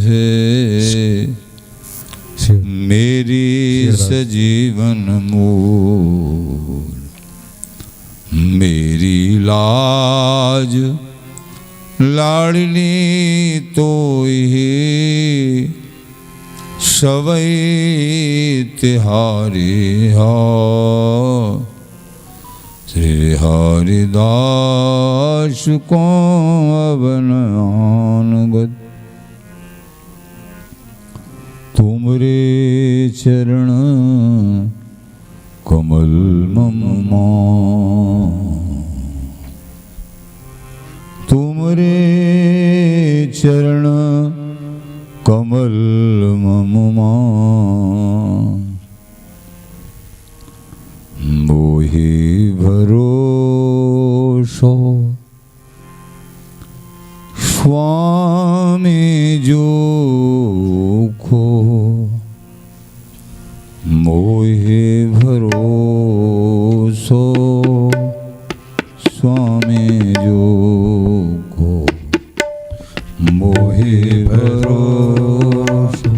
है मेरी सजीवन मूल, मेरी लाज लाडली तो ही सवई तिहारी हा। श्री हरिदास को अवनानगत, तुमरे चरण कमल मम, तुमरे चरण कमल मम, मोहि भरोसो स्वामी जो को, मोहि भरोसो स्वामी जो को, मोहि भरोसो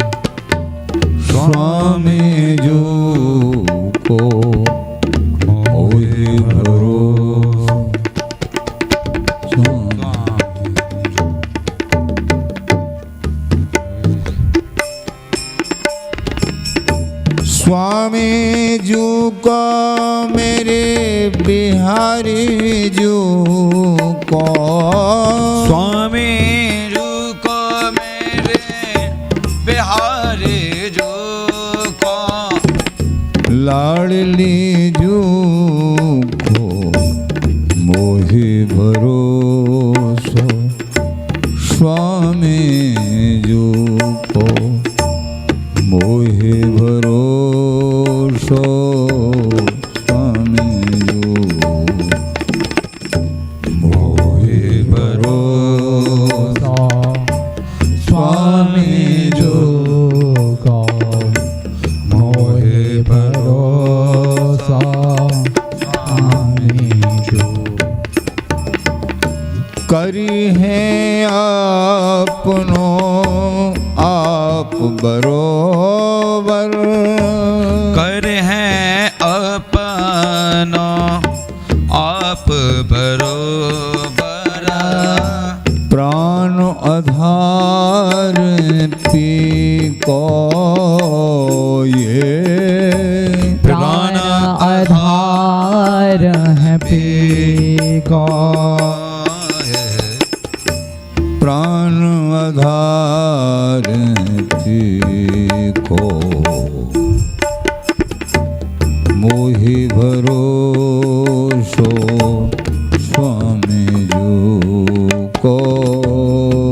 स्वामी जो को, मोहि भरोसो स्वामी जी को, मेरे बिहारी जी को, स्वामी जी को, मेरे बिहारी जी को, लाडली जी को, मोहि भरोसो स्वामी जी को, मोहि भरोसो स्वामी जी, मोहि भरोसो स्वामी जी को, मोहि भरोसो स्वामी जी। करी है अपनो आप बरोबर, कर है अपना आप बरोबर, प्राण आधार पी को ये, प्राण आधार है पी को, प्राण आधार पी को, मोहि भरोसो स्वामी जी को,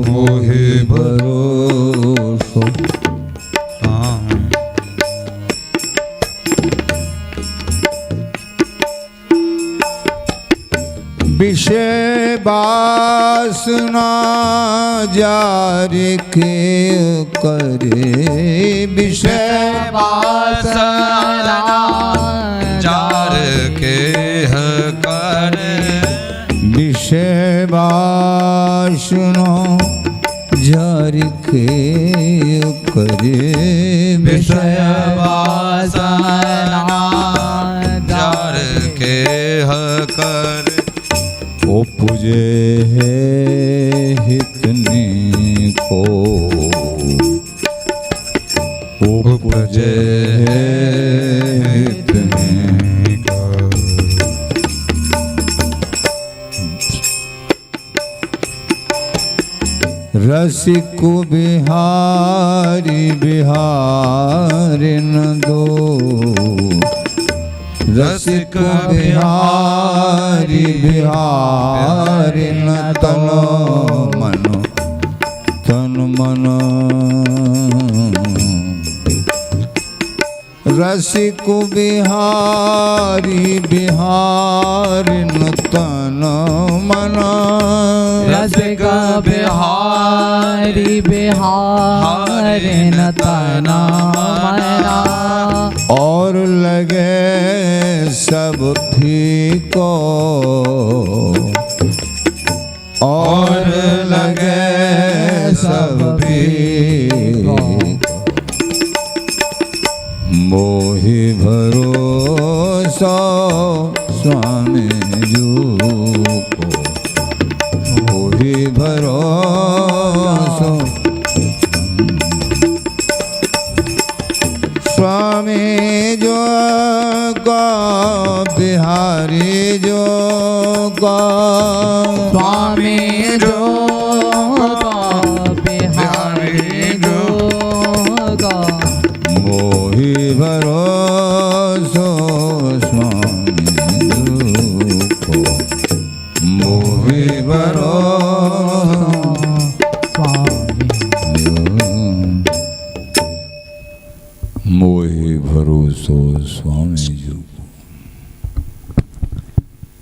मोहि भरोसो। विषय वासना जार के करे, विषय वासना जार के करे, विषय वासना जार के करे, विषय वासना जार के करे, उपजे है हितने को, उपजे है हितने को, रसिक बिहारी बिहारी न दो, रसिक बिहारी बिहारी न तन मन, तन मन, रसिक बिहारी बिहारी न तन मन, रसिक बिहारी बिहारी न तन मना, और लगे सब फीको, और लगे सब भी मोहि भरोसा स्वामी जू को, मोहि भरोसा स्वामी जो का, बिहारी जो का, स्वामी जो का, बिहारी जो का, मोहि भरोसो स्वामी को, मोहि भरोसो मोहि भरोसो स्वामी जी को।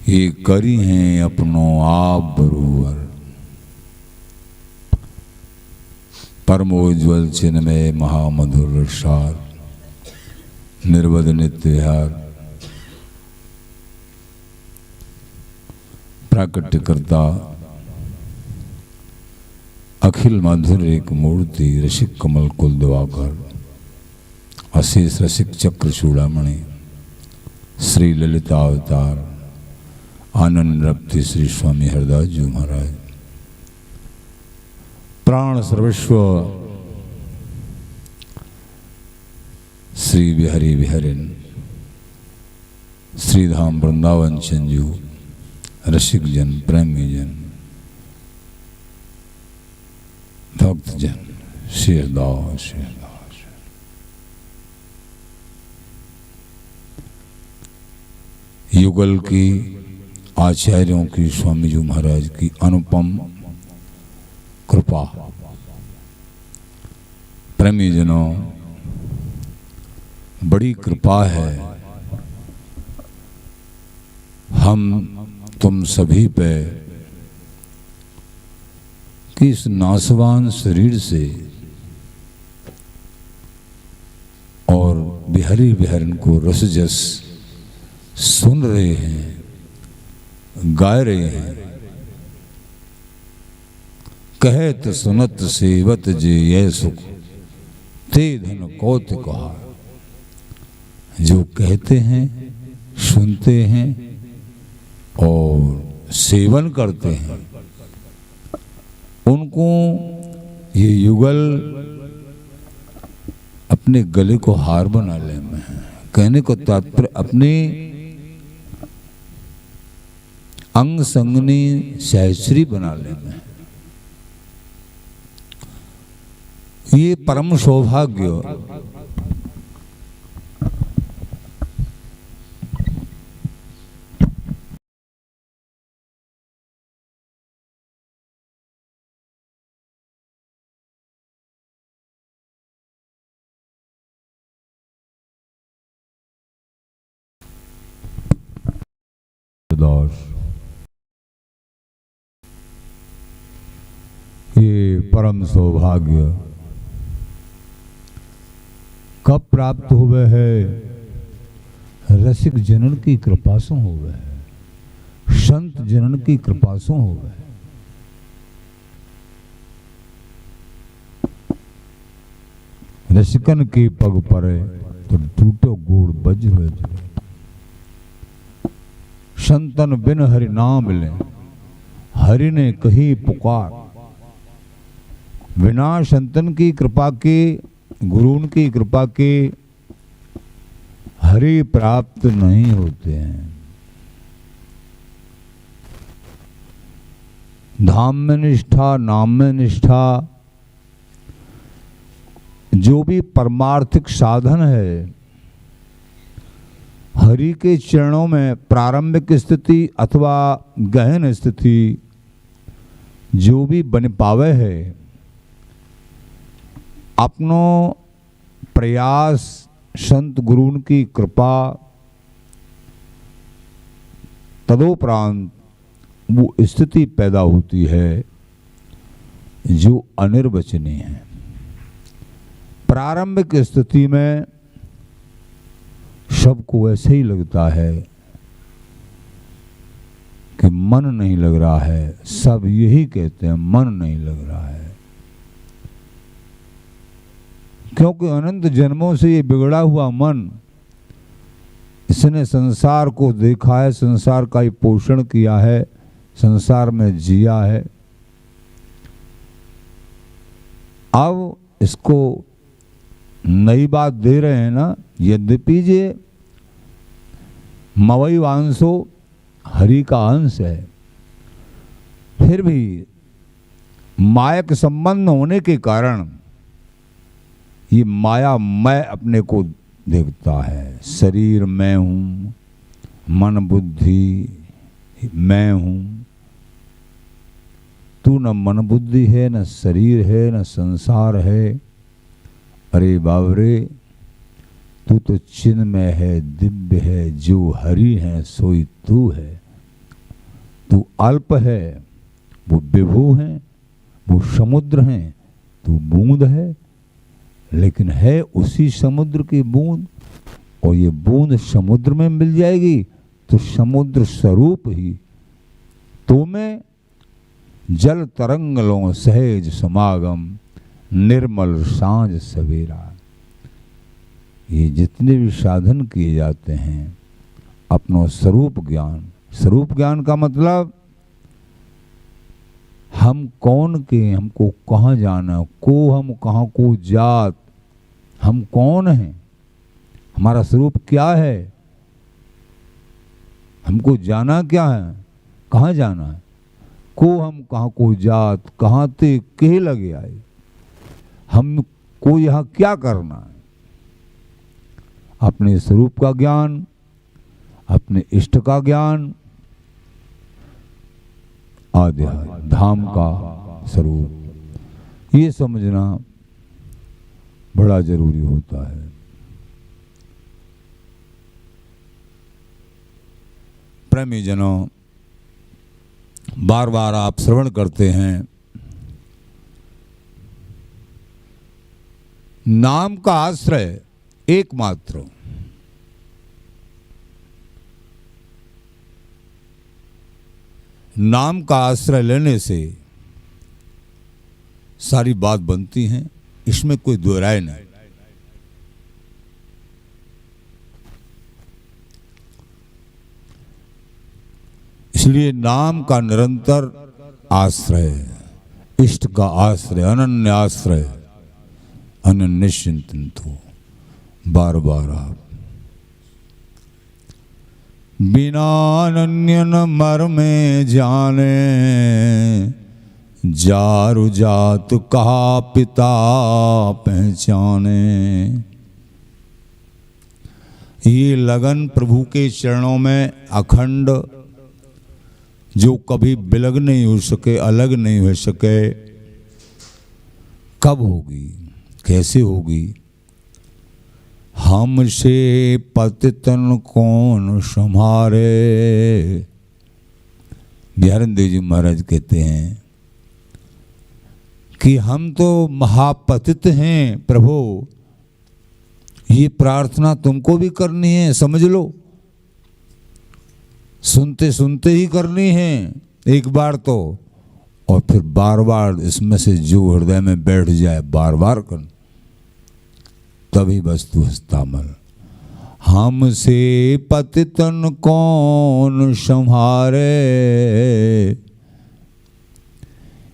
ये करी हैं अपनो आप बरोबर, परमोज्वल चिन्ह में महामधुर सार, निर्वध नित्यहार, प्राकट्यकर्ता अखिल मधुर एक मूर्ति, रसिक कमल कुल दिवाकर, अशेष रसिक चक्र चूड़ामणि, श्री ललिता अवतार, आनंद रप्ति श्री स्वामी हरदास जी महाराज, प्राण सर्वस्व श्री बिहारी बिहारिन, श्रीधाम वृंदावन चंजू, रसिक जन, प्रेमी जन, भक्त जन, शेरदास शेरदास। युगल की आचार्यों की, स्वामी जी महाराज की अनुपम कृपा, प्रेमी जनों बड़ी कृपा है हम तुम सभी पे कि इस नासवान शरीर से और बिहारी बिहारन को रस जस सुन रहे हैं, गा रहे हैं। कहत सुनत सेवत जे ये सुख, ते धन कौत कहा। जो कहते हैं, सुनते हैं और सेवन करते हैं, उनको ये युगल अपने गले को हार बना ले में। कहने को तात्पर्य अपने अंग संगनी सहस्री बना ले में। ये परम सौभाग्य ये परम सौभाग्य कब प्राप्त हुए है? रसिक जनन की कृपा से हुए है, संत जनन की कृपा से हुए है। रसिकन के पग परे तो टूटो गोड़ वज्र। संतन बिन हरि नाम मिले, हरि ने कही पुकार। बिना संतन की कृपा के, गुरु की कृपा के हरि प्राप्त नहीं होते हैं। धाम में निष्ठा, नाम में निष्ठा, जो भी परमार्थिक साधन है, हरि के चरणों में प्रारंभिक स्थिति अथवा गहन स्थिति जो भी बन पावे है, अपनो प्रयास, संत गुरु की कृपा, तदोपरांत वो स्थिति पैदा होती है जो अनिर्वचनीय है। प्रारंभिक स्थिति में सबको ऐसे ही लगता है कि मन नहीं लग रहा है, सब यही कहते हैं मन नहीं लग रहा है। क्योंकि अनंत जन्मों से ये बिगड़ा हुआ मन, इसने संसार को देखा है, संसार का ही पोषण किया है, संसार में जिया है। अब इसको नई बात दे रहे हैं ना, यद्यपि ये मवई वांसो हरि का अंश है, फिर भी मायक संबंध होने के कारण ये माया मैं अपने को देखता है। शरीर मैं हूँ, मन बुद्धि मैं हूँ। तू न मन बुद्धि है, न शरीर है, न संसार है। अरे बाबरे, तू तो चिन्मय है, दिव्य है, जो हरि है सोई तू है। तू अल्प है, वो विभु है, वो समुद्र है, तू बूंद है, लेकिन है उसी समुद्र की बूंद। और ये बूंद समुद्र में मिल जाएगी तो समुद्र स्वरूप ही तो में जल तरंग लो सहज समागम, निर्मल सांझ सवेरा। ये जितने भी साधन किए जाते हैं अपनो स्वरूप ज्ञान, स्वरूप ज्ञान का मतलब हम कौन के, हमको कहाँ जाना, को हम कहाँ को जात, हम कौन हैं, हमारा स्वरूप क्या है, हमको जाना क्या है, कहाँ जाना है। को हम कहाँ को जात, कहाँ ते के लगे आए, हमको यहाँ क्या करना है। अपने स्वरूप का ज्ञान, अपने इष्ट का ज्ञान, आध्यात्म धाम का स्वरूप, ये समझना बड़ा जरूरी होता है। प्रेमी जनों, बार बार आप श्रवण करते हैं, नाम का आश्रय एकमात्र, नाम का आश्रय लेने से सारी बात बनती है, इसमें कोई दो राय नहीं। इसलिए नाम का निरंतर आश्रय, इष्ट का आश्रय, अनन्य आश्रय, अनन्य चिंतन। बार बार आप बिना अनन्य न मर में जाने, जारु जात कहा पिता पहचाने। ये लगन प्रभु के चरणों में अखंड, जो कभी बिलग नहीं हो सके, अलग नहीं हो सके, कब होगी, कैसे होगी। हमसे पतितन कौन संहारे। बिहारन देव जी महाराज कहते हैं कि हम तो महापतित हैं प्रभु, ये प्रार्थना तुमको भी करनी है, समझ लो। सुनते सुनते ही करनी है एक बार तो, और फिर बार बार इसमें से जो हृदय में बैठ जाए बार बार कर, तभी वस्तु हस्तामल। हमसे पतितन कौन संहारे।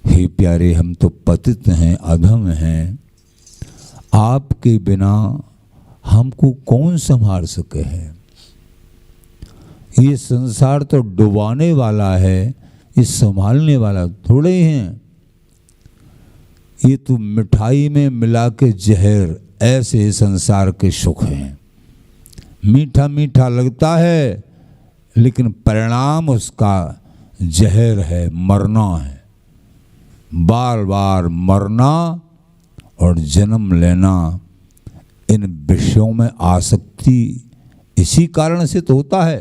हे प्यारे, हम तो पतित हैं, अधम हैं, आपके बिना हमको कौन संभाल सके है। ये संसार तो डुबाने वाला है, ये संभालने वाला थोड़े ही हैं। ये तो मिठाई में मिला के जहर, ऐसे संसार के सुख हैं। मीठा मीठा लगता है, लेकिन परिणाम उसका जहर है, मरना है। बार बार मरना और जन्म लेना, इन विषयों में आसक्ति इसी कारण से तो होता है।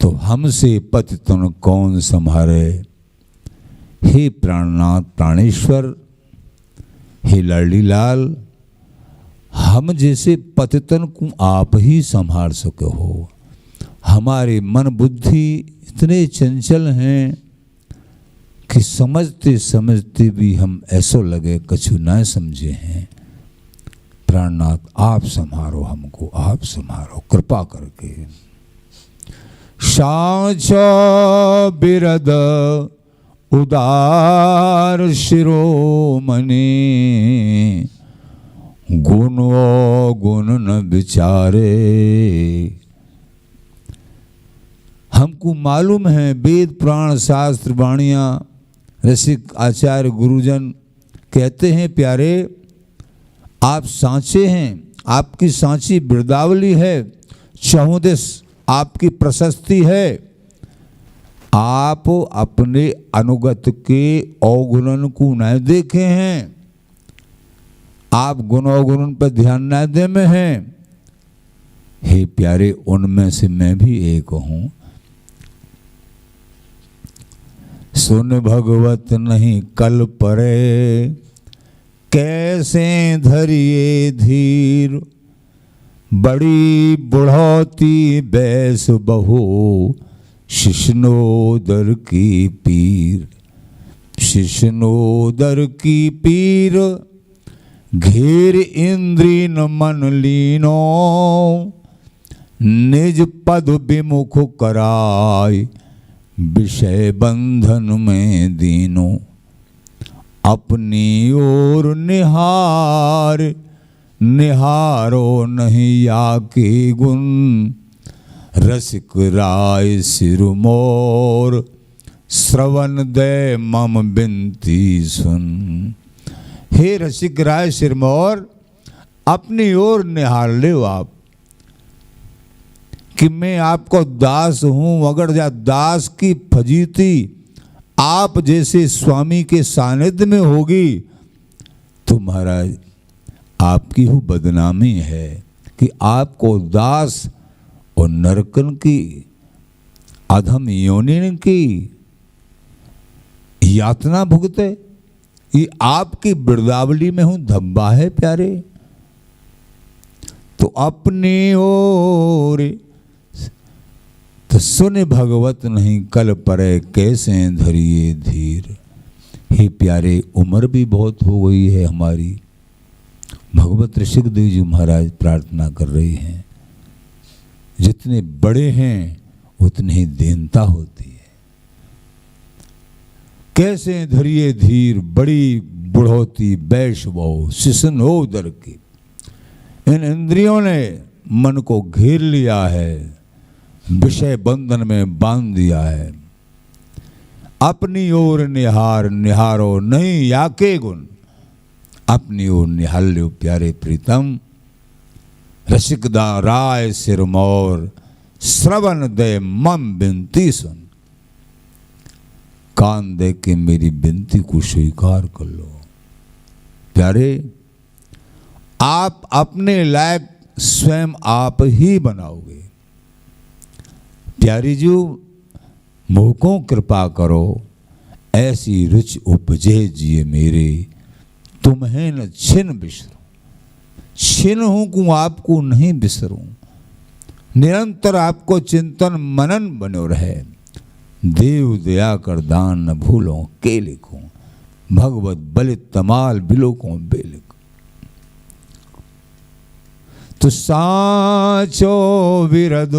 तो हमसे पतितन कौन संहारे। हे प्राणनाथ प्राणेश्वर, हे लाडली लाल, हम जैसे पतितन को आप ही संभाल सके हो। हमारे मन बुद्धि इतने चंचल हैं कि समझते समझते भी हम ऐसो लगे कछु न समझे हैं। प्राणनाथ आप संहारो हमको, आप संहारो कृपा करके। साचो बिरद उदार शिरोमणि, गुण गुण न विचारे। हमको मालूम है वेद पुराण शास्त्र वाणियाँ रसिक आचार्य गुरुजन कहते हैं प्यारे आप सांचे हैं, आपकी सांची बिरदावली है, चहुदिस आपकी प्रशस्ति है। आप अपने अनुगत के अवगुणन को न देखे हैं, आप गुण अवगुणन पर ध्यान न दे में हैं। हे प्यारे उनमें से मैं भी एक हूँ। सुन भगवत नहीं कल परे, कैसे धरिए धीर। बड़ी बुढ़ौती बैस बहो, शिशनोदर की पीर। शिशनोदर की पीर, घेर इंद्री न मन लीनो। निज पद विमुख कराय, विषय बंधन में दीनो। अपनी ओर निहार, निहारो नहीं या के गुण। रसिक राय सिरमोर, श्रवण दे मम बिनती सुन। हे रसिक राय सिरमौर, अपनी ओर निहार ले आप कि मैं आपको दास हूं। अगर या दास की फजीती आप जैसे स्वामी के सानिध्य में होगी तो महाराज आपकी ही बदनामी है कि आपको दास और नरकन की अधम योनिन की यातना भुगते। ये आपकी बिरदावली में हूं धब्बा है प्यारे। तो अपनी ओर तो सुन भगवत नहीं कल परे, कैसे धरिए धीर। हे प्यारे उम्र भी बहुत हो गई है हमारी। भगवत ऋषिकदेव जी महाराज प्रार्थना कर रहे हैं, जितने बड़े हैं उतनी ही दीनता होती है। कैसे धरिए धीर, बड़ी बुढ़ौती बैश बहु शिशन हो दर की। इन इंद्रियों ने मन को घेर लिया है, विषय बंधन में बांध दिया है। अपनी ओर निहार, निहारो नहीं या के गुण। अपनी ओर निहाल लो प्यारे प्रीतम। रसिकदा राय सिरमौर, श्रवण दे मम बिनती सुन। कान दे के मेरी बिनती को स्वीकार कर लो। प्यारे आप अपने लायक स्वयं आप ही बनाओगे। प्यारी जी मोको कृपा करो, ऐसी रुचि उपजे जिए मेरे। तुम्हें न छिन बिसरूं, छिन हूं को आपको नहीं बिसरूं। निरंतर आपको चिंतन मनन बनो रहे। देव दया कर दान न भूलो के लिखूं। भगवत बलित तमाल बिलोकों बेलिख। तो साचो विरद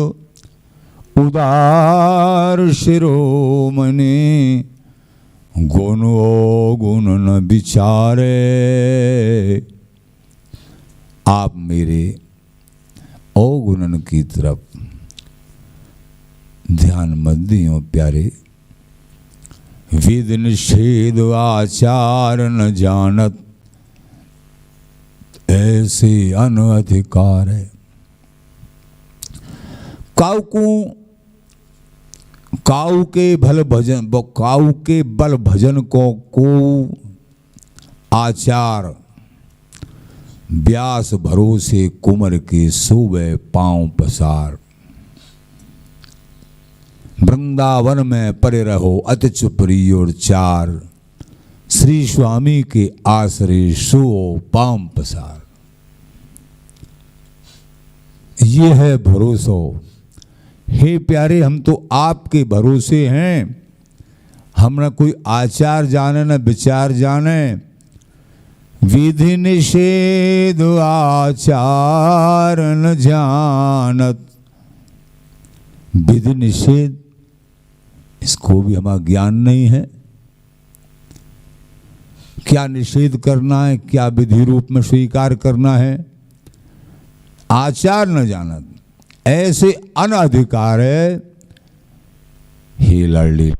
उदार शिरोमणि, गुण गुण न विचारे। आप मेरे अवगुणन की तरफ ध्यान मत दियो प्यारे। वेद निषेध आचार न जानत, ऐसे अनधिकार है। काऊ के बल भजन को आचार। व्यास भरोसे कुमर के सोवे पांव पसार। वृंदावन में परे रहो अति चुपरी और चार। श्री स्वामी के आसरे सो पांव पसार। ये है भरोसो। हे प्यारे हम तो आपके भरोसे हैं। हम न कोई आचार जाने न विचार जाने। विधि निषेध आचार न जानत। विधि निषेध इसको भी हमारा ज्ञान नहीं है। क्या निषेध करना है, क्या विधि रूप में स्वीकार करना है, आचार न जानत, ऐसे अनधिकार है। हे लाडली,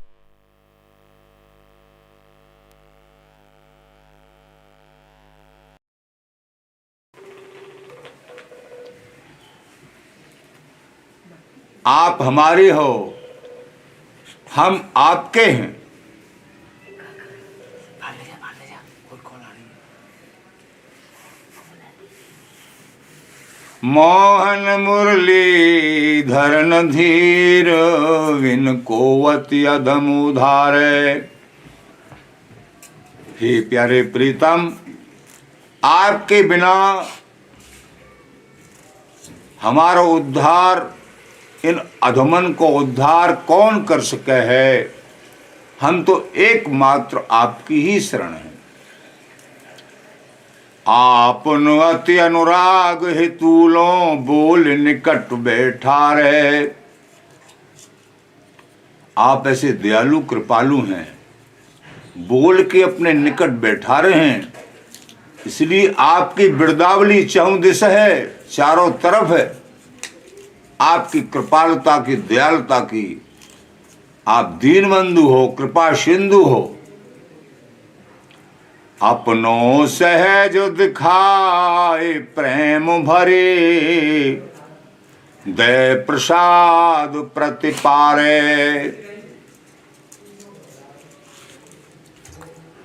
आप हमारे हो, हम आपके हैं। मोहन मुरली धरन धीर विन कोवत अधम उधारे। हे प्यारे प्रीतम, आपके बिना हमारा उद्धार, इन अधमन को उद्धार कौन कर सके है। हम तो एकमात्र आपकी ही शरण है। आपन अति अनुराग हेतुलो बोल निकट बैठा रहे। आप ऐसे दयालु कृपालु हैं, बोल के अपने निकट बैठा रहे हैं। इसलिए आपकी बिरदावली चहुं दिश है, चारों तरफ है। आपकी कृपालुता की, दयालुता की। आप दीनबंधु हो, कृपा सिंधु हो। अपनों सहज दिखाए प्रेम भरे, दय प्रसाद प्रतिपारे।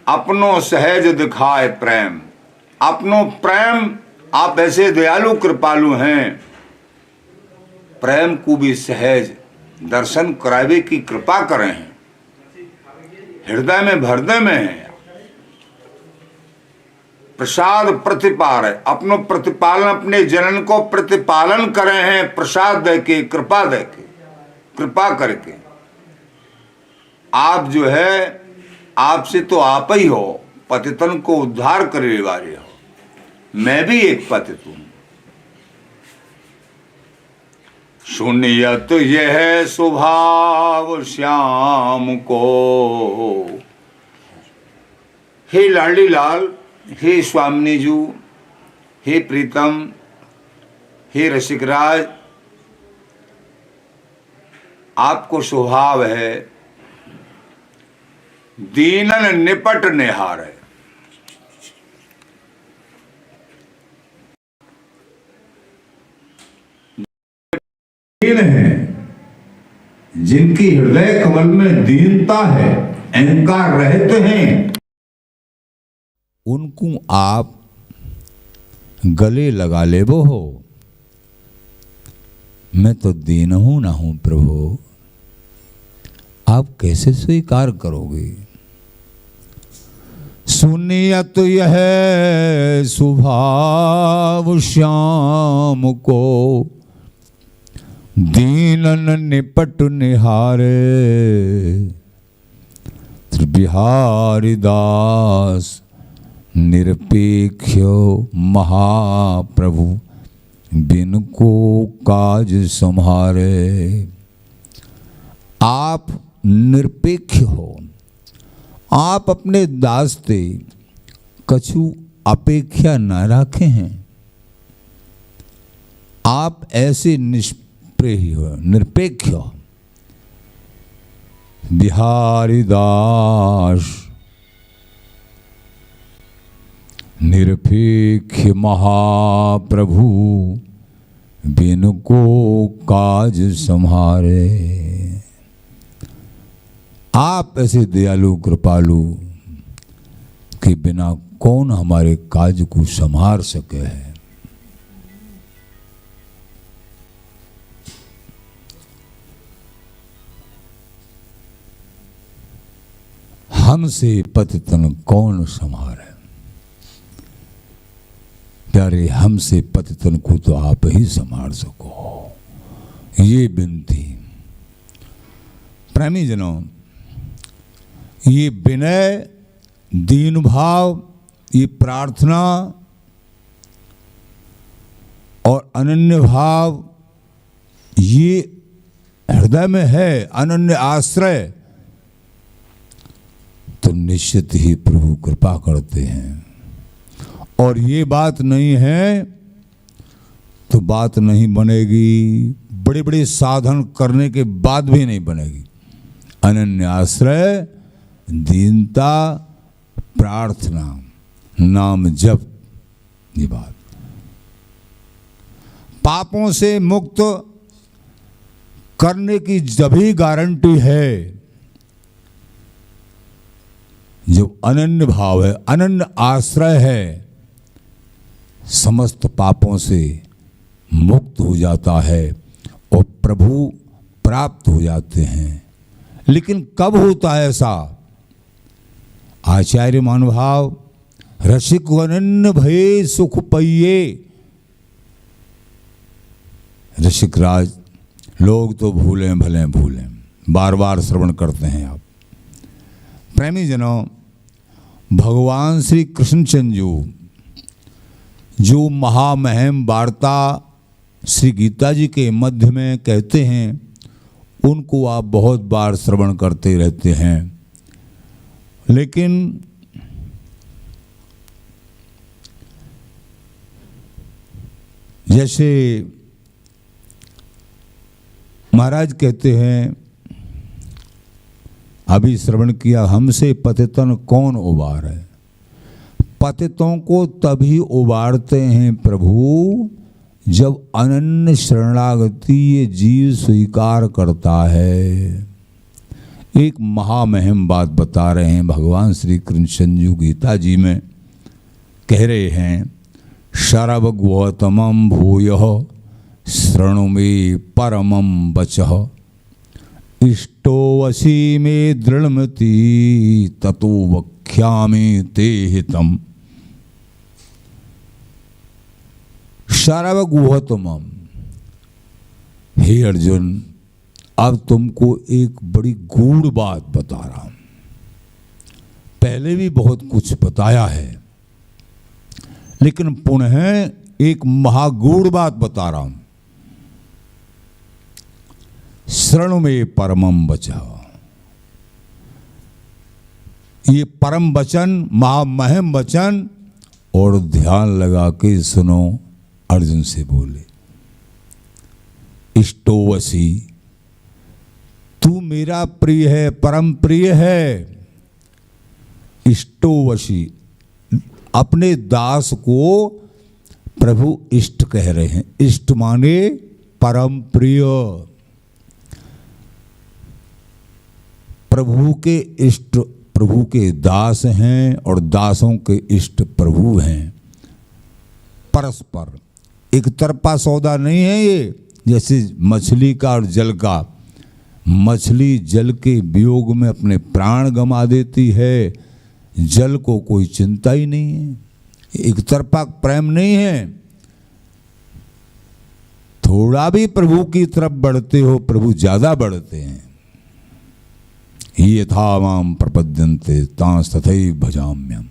अपनों सहज दिखाए प्रेम, अपनों प्रेम। आप ऐसे दयालु कृपालु हैं, प्रेम को भी सहज दर्शन करावे की कृपा करें हैं। हृदय में भरदय में है। प्रसाद प्रतिपार है, अपनो प्रतिपालन, अपने जनन को प्रतिपालन करे हैं। प्रसाद दे के, कृपा दे के, कृपा करके। आप जो है, आपसे तो आप ही हो, पतितन को उद्धार करने वाले हो। मैं भी एक पतित हूं। सुनियत यह स्वभाव श्याम को। हे लाडली लाल, हे स्वामिनी जू, हे प्रीतम, हे रसिकराज, आपको स्वभाव है दीनन निपट निहार है। दीन है, जिनकी हृदय कमल में दीनता है, अहंकार रहते हैं, उनको आप गले लगा ले वो हो। मैं तो दीन हूं ना हूं प्रभु, आप कैसे स्वीकार करोगे। सुनियत यह स्वभाव श्याम को, दीनन निपट निहारे। बिहारी दास निरपेक्ष महाप्रभु, बिन को काज संहारे। आप निरपेक्ष हो, आप अपने दास से कछु अपेक्षा न रखे हैं। आप ऐसे निष्प्रेय हो, निरपेक्ष हो। बिहारी दास निरपेक्ष महाप्रभु, बिन को काज संहारे। आप ऐसे दयालु कृपालु के बिना कौन हमारे काज को संभाल सके है। हमसे पतितन कौन संभाले। प्यारे, हमसे पतितन को तो आप ही संभाल सको, ये विनती। प्रेमी जनों, ये विनय, दीन भाव, ये प्रार्थना और अनन्य भाव, ये हृदय में है, अनन्य आश्रय, तो निश्चित ही प्रभु कृपा करते हैं। और ये बात नहीं है तो बात नहीं बनेगी, बड़े बड़े साधन करने के बाद भी नहीं बनेगी। अनन्य आश्रय, दीनता, प्रार्थना, नाम जप, ये बात। पापों से मुक्त करने की जभी गारंटी है जो अनन्य भाव है, अनन्य आश्रय है, समस्त पापों से मुक्त हो जाता है और प्रभु प्राप्त हो जाते हैं। लेकिन कब होता है ऐसा? आचार्य महानुभाव रसिक अनन्य भये सुख पइये। ऋषिक राज, लोग तो भूलें भले भूलें, बार बार श्रवण करते हैं आप। प्रेमी जनों, भगवान श्री कृष्णचंद्र जो महामहिम वार्ता श्री गीता जी के मध्य में कहते हैं, उनको आप बहुत बार श्रवण करते रहते हैं। लेकिन जैसे महाराज कहते हैं, अभी श्रवण किया, हमसे पतितन कौन उबारे। पतितों को तभी उबारते हैं प्रभु जब अनन्य शरणागति ये जीव स्वीकार करता है। एक महामहिम बात बता रहे हैं भगवान श्री कृष्ण गीता जी में, कह रहे हैं, शरव गौतमं भूयः शृणु मे परमं वचः, इष्टोऽसि मे दृढ़मति ततो वक्ष्यामि ते हितम्। शरव गौतमं, हे अर्जुन, अब तुमको एक बड़ी गूढ़ बात बता रहा हूं। पहले भी बहुत कुछ बताया है, लेकिन पुनः एक महागूढ़ बात बता रहा हूं। शरणु में परमं वचः, ये परम वचन, महामहिम वचन, और ध्यान लगा के सुनो। अर्जुन से बोले, इष्टोवसी, तू मेरा प्रिय है, परम प्रिय है। इष्टोवसी, अपने दास को प्रभु इष्ट कह रहे हैं। इष्ट माने परम प्रिय, प्रभु के इष्ट प्रभु के दास हैं और दासों के इष्ट प्रभु हैं। परस्पर एक तरफा सौदा नहीं है ये, जैसे मछली का और जल का। मछली जल के वियोग में अपने प्राण गंवा देती है, जल को कोई चिंता ही नहीं है। एक तरफा प्रेम नहीं है। थोड़ा भी प्रभु की तरफ बढ़ते हो, प्रभु ज्यादा बढ़ते हैं। यथा माम प्रपद्यन्ते तांस तथैव भजाम्यहम्।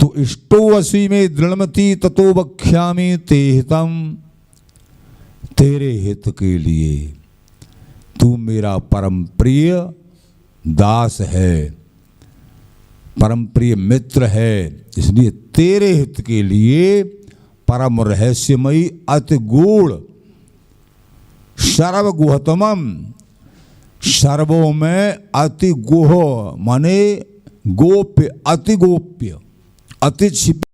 तो इष्टोऽसि मे दृढ़मति ततो वक्ष्यामि ते हितम्। तेरे हित के लिए तू मेरा परम प्रिय दास है, परम प्रिय मित्र है, इसलिए तेरे हित के लिए परम रहस्यमयी अति गूढ़ सर्वगुहतमम, सर्वों में अति गुह माने गोप्य, अति गोप्य, अति छिपी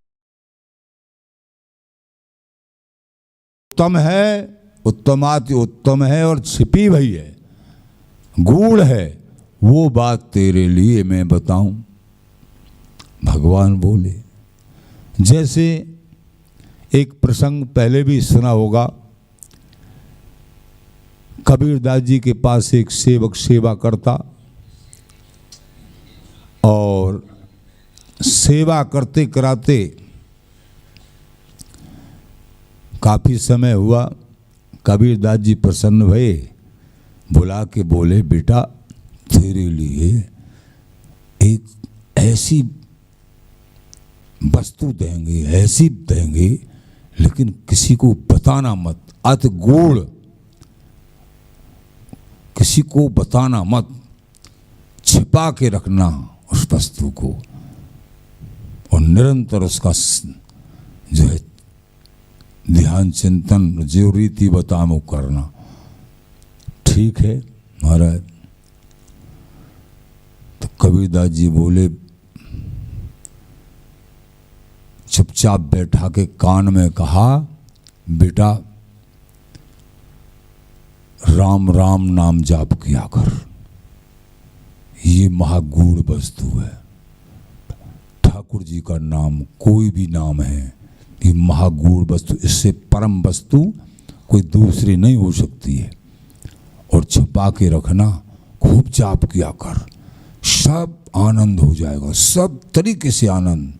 उत्तम है, उत्तमाति उत्तम है और छिपी भई है, गूढ़ है, वो बात तेरे लिए मैं बताऊं। भगवान बोले। जैसे एक प्रसंग पहले भी सुना होगा, कबीरदास जी के पास एक सेवक सेवा करता और सेवा करते कराते काफी समय हुआ। कबीरदास जी प्रसन्न भये, बुला के बोले, बेटा तेरे लिए एक ऐसी वस्तु देंगे, ऐसी देंगे, लेकिन किसी को बताना मत, अति गूढ़, किसी को बताना मत, छिपा के रखना उस वस्तु को, और निरंतर उसका जो है ध्यान चिंतन, जो रीति बता वो करना। ठीक है महाराज। तो कबीरदास जी बोले, चुपचाप बैठा के कान में कहा, बेटा राम राम नाम जाप किया कर, ये महागूढ़ वस्तु है। ठाकुर जी का नाम कोई भी नाम है, ये महागूढ़ वस्तु, इससे परम वस्तु कोई दूसरी नहीं हो सकती है। और छुपा के रखना, खूब जाप किया कर, सब आनंद हो जाएगा, सब तरीके से आनंद,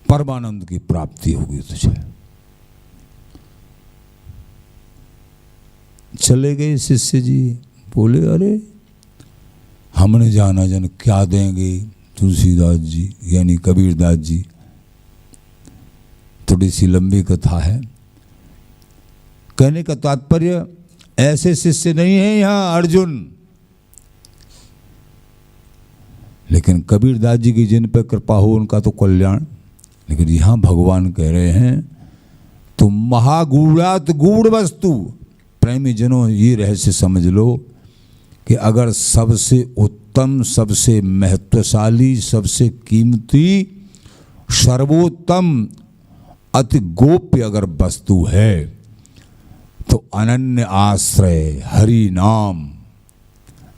परमानंद की प्राप्ति होगी तुझे। चले गए शिष्य जी। बोले, अरे हमने जाना जन क्या देंगे तुलसीदास जी यानी कबीरदास जी। थोड़ी सी लंबी कथा है। कहने का तात्पर्य, ऐसे शिष्य नहीं है यहाँ अर्जुन, लेकिन कबीरदास जी की जिन पर कृपा हो उनका तो कल्याण। लेकिन यहाँ भगवान कह रहे हैं, तुम महागूढ़ात गूढ़ वस्तु। प्रेमी जनों, ये रहस्य समझ लो कि अगर सबसे उत्तम, सबसे महत्वशाली, सबसे कीमती, सर्वोत्तम, अति गोप्य अगर वस्तु है तो अनन्य आश्रय हरि नाम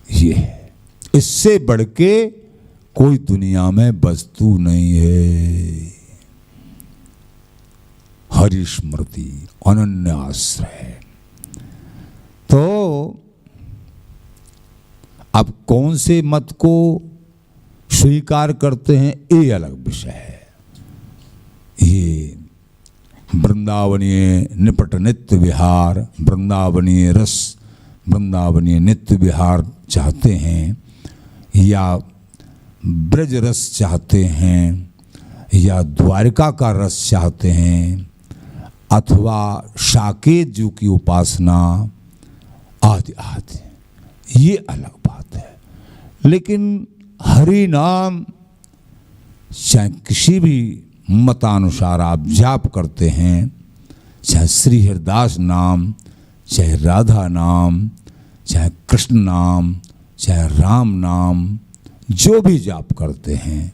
ये है। इससे बढ़ के कोई दुनिया में वस्तु नहीं है। हरि स्मृति, अनन्य आश्रय। तो अब कौन से मत को स्वीकार करते हैं ये अलग विषय है। ये वृंदावनीय निपट नित्य विहार, वृंदावनीय रस, वृंदावनीय नित्य विहार चाहते हैं, या ब्रज रस चाहते हैं, या द्वारिका का रस चाहते हैं, अथवा साकेत जी की उपासना आदि आदि, ये अलग बात है। लेकिन हरि नाम चाहे किसी भी मतानुसार आप जाप करते हैं, चाहे श्री हरिदास नाम, चाहे राधा नाम, चाहे कृष्ण नाम, चाहे राम नाम, जो भी जाप करते हैं,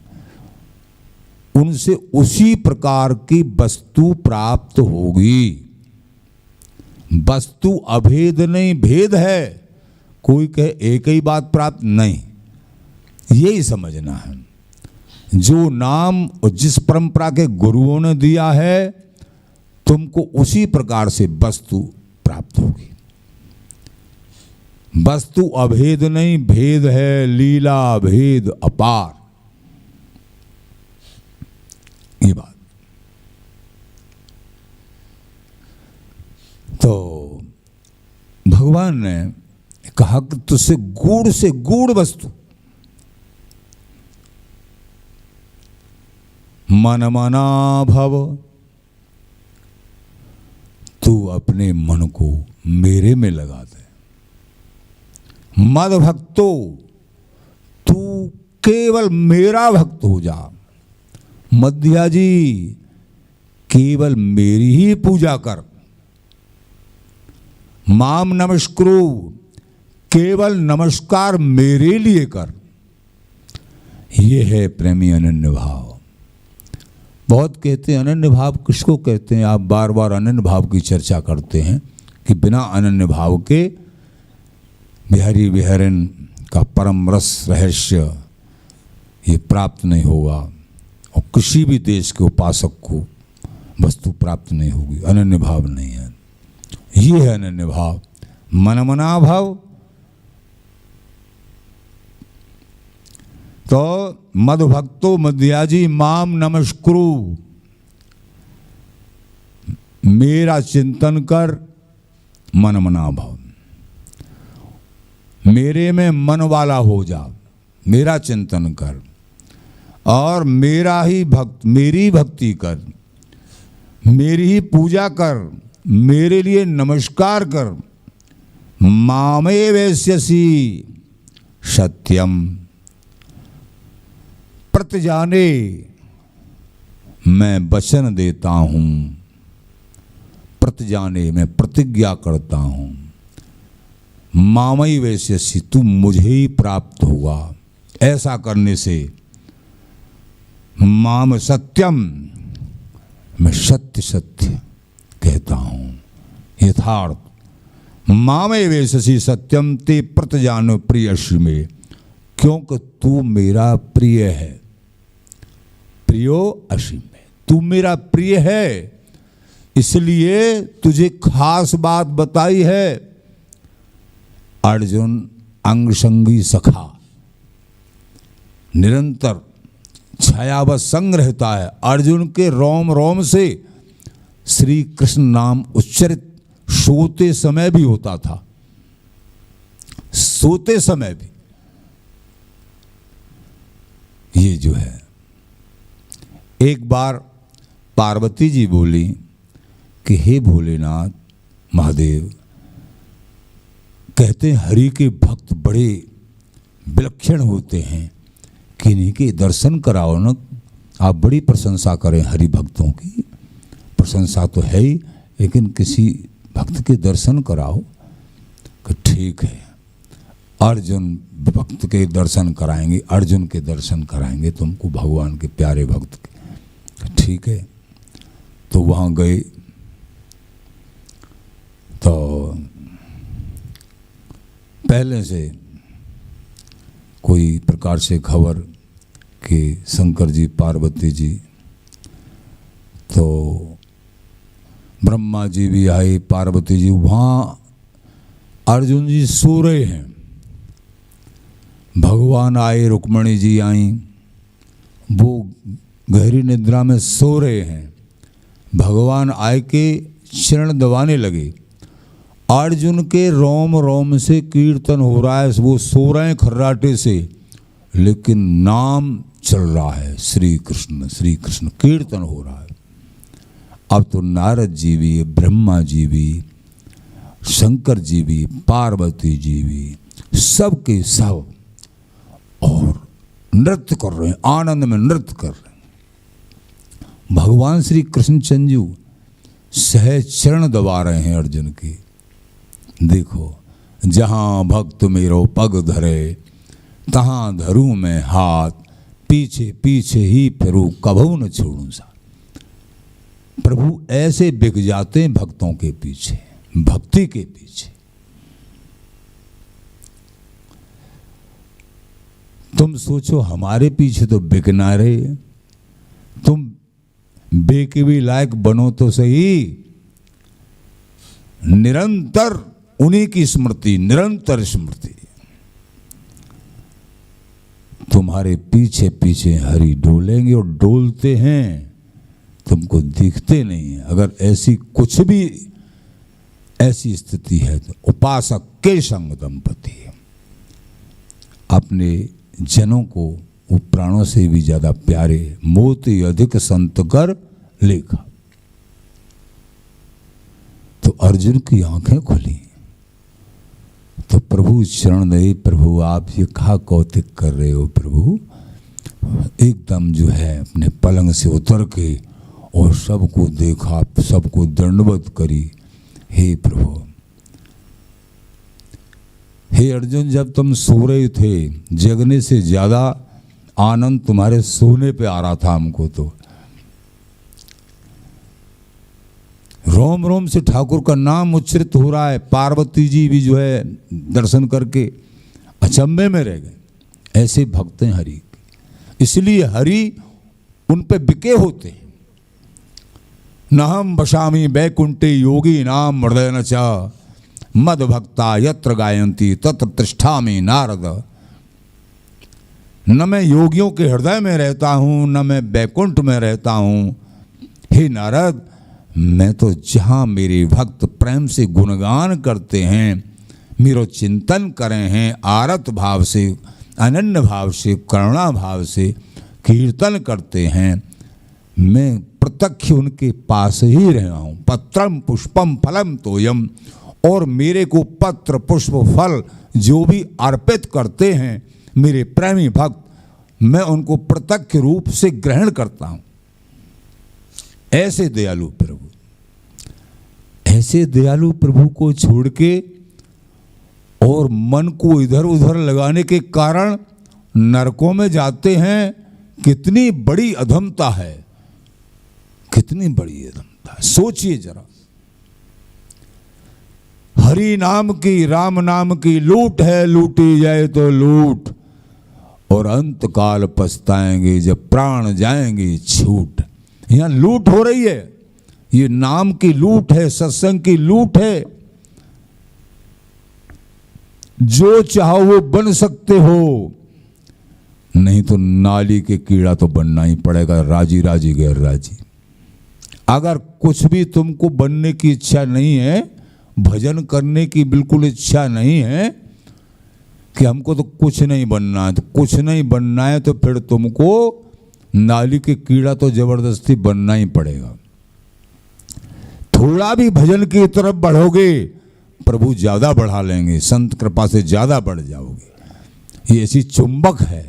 उनसे उसी प्रकार की वस्तु प्राप्त होगी। वस्तु अभेद नहीं, भेद है। कोई कहे एक ही बात प्राप्त नहीं, यही समझना है। जो नाम और जिस परंपरा के गुरुओं ने दिया है, तुमको उसी प्रकार से वस्तु प्राप्त होगी। वस्तु अभेद नहीं, भेद है, लीला भेद अपार, ये बात। तो भगवान ने कहा कि तुझसे गूढ़ से गूढ़ वस्तु, मनमना भव, तू अपने मन को मेरे में लगा दे। मद भक्तो, तू केवल मेरा भक्त हो जा। मध्या जी, केवल मेरी ही पूजा कर। माम नमस्कुरु, केवल नमस्कार मेरे लिए कर। ये है प्रेमी अनन्य भाव। बहुत कहते हैं अनन्य भाव किसको कहते हैं, आप बार बार अनन्य भाव की चर्चा करते हैं कि बिना अनन्य भाव के बिहारी बिहारिन का परम रस रहस्य ये प्राप्त नहीं होगा, और किसी भी देश के उपासक को वस्तु प्राप्त नहीं होगी। अनन्य भाव नहीं है, ये है अनन्य भाव। मनमना भाव, तो मद भक्तो मध्याजी माम नमस्कुरु, मेरा चिंतन कर, मनमना भाव। मेरे में मन वाला हो जा, मेरा चिंतन कर और मेरा ही भक्त, मेरी भक्ति कर, मेरी ही पूजा कर, मेरे लिए नमस्कार कर। मामे वैश्यसी सत्यम, प्रतिजाने मैं वचन देता हूँ, प्रतिजाने मैं प्रतिज्ञा करता हूँ। मामई वैश्यसी, तू मुझे ही प्राप्त होगा। ऐसा करने से माम सत्यम, मैं सत्य सत्य कहता हूँ, यथार्थ। मामे वैश्यसी सत्यम ते प्रतिजानो प्रियसी में, क्योंकि तू मेरा प्रिय है। प्रियो असी में, तू मेरा प्रिय है, इसलिए तुझे खास बात बताई है। अर्जुन अंग संगी सखा, निरंतर छायावत संग रहता है। अर्जुन के रोम रोम से श्री कृष्ण नाम उच्चरित सोते समय भी होता था, सोते समय भी। ये जो है, एक बार पार्वती जी बोली कि हे भोलेनाथ महादेव, कहते हैं हरि के भक्त बड़े विलक्षण होते हैं, किन्हीं के दर्शन कराओ न। आप बड़ी प्रशंसा करें हरि भक्तों की, प्रशंसा तो है ही, लेकिन किसी भक्त के दर्शन कराओ। कि ठीक है, अर्जुन भक्त के दर्शन कराएंगे, अर्जुन के दर्शन कराएंगे तुमको, भगवान के प्यारे भक्त के। ठीक है, तो वहाँ गए तो पहले से कोई प्रकार से खबर कि शंकर जी पार्वती जी, तो ब्रह्मा जी भी आए, पार्वती जी। वहाँ अर्जुन जी सो रहे हैं, भगवान आए, रुक्मणी जी आई, वो गहरी निद्रा में सो रहे हैं। भगवान आए के चरण दबाने लगे। अर्जुन के रोम रोम से कीर्तन हो रहा है, वो सो रहे हैं खर्राटे से, लेकिन नाम चल रहा है, श्री कृष्ण कीर्तन हो रहा है। अब तो नारद जी भी, ब्रह्मा जी भी, शंकर जी भी, पार्वती जी भी, सब के सब और नृत्य कर रहे हैं, आनंद में नृत्य कर रहे हैं। भगवान श्री कृष्ण चंजू सहज चरण दबा रहे हैं अर्जुन की। देखो, जहाँ भक्त मेरो पग धरे, तहाँ धरूं मैं हाथ, पीछे पीछे ही फिरूं, कभू न छोड़ूं साथ। प्रभु ऐसे बिक जाते हैं भक्तों के पीछे, भक्ति के पीछे। तुम सोचो, हमारे पीछे तो बिकना रहे, तुम बेके भी लायक बनो तो सही। निरंतर उन्हीं की स्मृति, निरंतर स्मृति। तुम्हारे पीछे पीछे हरि डोलेंगे और डोलते हैं, तुमको दिखते नहीं है। अगर ऐसी कुछ भी ऐसी स्थिति है तो उपासक के संग दंपति अपने जनों को वो प्राणों से भी ज्यादा प्यारे, मोती अधिक संत कर लेखा। तो अर्जुन की आंखें खुली तो प्रभु चरण दे, प्रभु आप ये कहा कौतिक कर रहे हो प्रभु। एकदम जो है अपने पलंग से उतर के और सबको देखा, सबको दंडवत करी। हे प्रभु, हे अर्जुन, जब तुम सो रहे थे, जगने से ज्यादा आनंद तुम्हारे सोने पे आ रहा था हमको। तो रोम रोम से ठाकुर का नाम उच्चरित हो रहा है। पार्वती जी भी जो है दर्शन करके अचंभे में रह गए। ऐसे भक्त हैं हरि, इसलिए हरि उन पे बिके होते हैं। न हम बशामी बैकुंठे योगी नाम हृदय न च, मद भक्ता यत्र गायंती तत्र तिष्ठामि नारद। न मैं योगियों के हृदय में रहता हूँ, न मैं बैकुंठ में रहता हूँ। हे नारद, मैं तो जहाँ मेरे भक्त प्रेम से गुणगान करते हैं, मेरो चिंतन करें हैं, आरत भाव से, अनन्य भाव से, करुणा भाव से कीर्तन करते हैं, मैं प्रत्यक्ष उनके पास ही रहा हूँ। पत्रम पुष्पम फलम तोयम, और मेरे को पत्र पुष्प फल जो भी अर्पित करते हैं मेरे प्रेमी भक्त, मैं उनको प्रत्यक्ष रूप से ग्रहण करता हूँ। ऐसे दयालु प्रभु, ऐसे दयालु प्रभु को छोड़ के और मन को इधर उधर लगाने के कारण नरकों में जाते हैं। कितनी बड़ी अधमता है, कितनी बड़ी अधमता है, सोचिए जरा। हरि नाम की, राम नाम की लूट है, लूटी जाए तो लूट, और अंत काल पछताएंगे जब प्राण जाएंगे छूट। यहां लूट हो रही है, ये नाम की लूट है, सत्संग की लूट है। जो चाहो वो बन सकते हो, नहीं तो नाली के कीड़ा तो बनना ही पड़ेगा, राजी राजी गैर राजी। अगर कुछ भी तुमको बनने की इच्छा नहीं है, भजन करने की बिल्कुल इच्छा नहीं है कि हमको तो कुछ नहीं बनना है, तो कुछ नहीं बनना है तो फिर तुमको नाली के कीड़ा तो जबरदस्ती बनना ही पड़ेगा। थोड़ा भी भजन की तरफ बढ़ोगे, प्रभु ज्यादा बढ़ा लेंगे, संत कृपा से ज्यादा बढ़ जाओगे। ये ऐसी चुंबक है,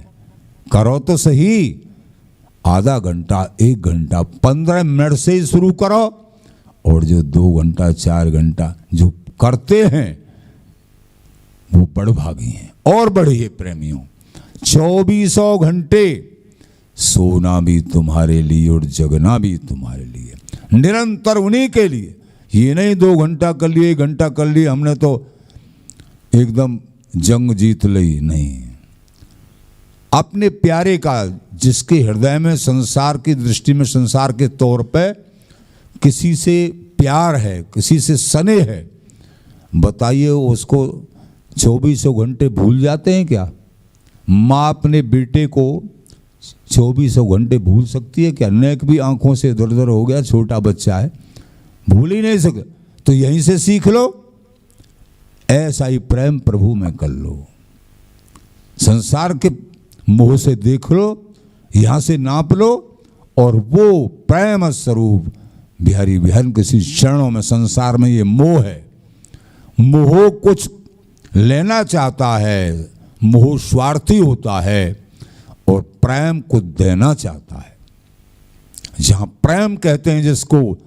करो तो सही। आधा घंटा, 1 घंटा, 15 मिनट से ही शुरू करो, और जो 2 घंटा 4 घंटा जो करते हैं वो बड़ भागी हैं। और बढ़िए प्रेमियों, 2400 घंटे सोना भी तुम्हारे लिए और जगना भी तुम्हारे लिए, निरंतर उन्हीं के लिए। ये नहीं 2 घंटा कर लिए, 1 घंटा कर लिए, हमने तो एकदम जंग जीत ली, नहीं। अपने प्यारे का, जिसके हृदय में संसार की दृष्टि में, संसार के तौर पे किसी से प्यार है, किसी से स्नेह है, बताइए उसको 2400 घंटे भूल जाते हैं क्या? माँ अपने बेटे को 2400 घंटे भूल सकती है क्या? नेक भी आंखों से इधर उधर हो गया, छोटा बच्चा है, भूल ही नहीं सकते। तो यहीं से सीख लो, ऐसा ही प्रेम प्रभु में कर लो। संसार के मोह से देख लो, यहां से नाप लो, और वो प्रेम स्वरूप बिहारी बिहान किसी क्षणों में, संसार में ये मोह है, मोह कुछ लेना चाहता है, मोह स्वार्थी होता है, और प्रेम को देना चाहता है। जहां प्रेम कहते हैं जिसको,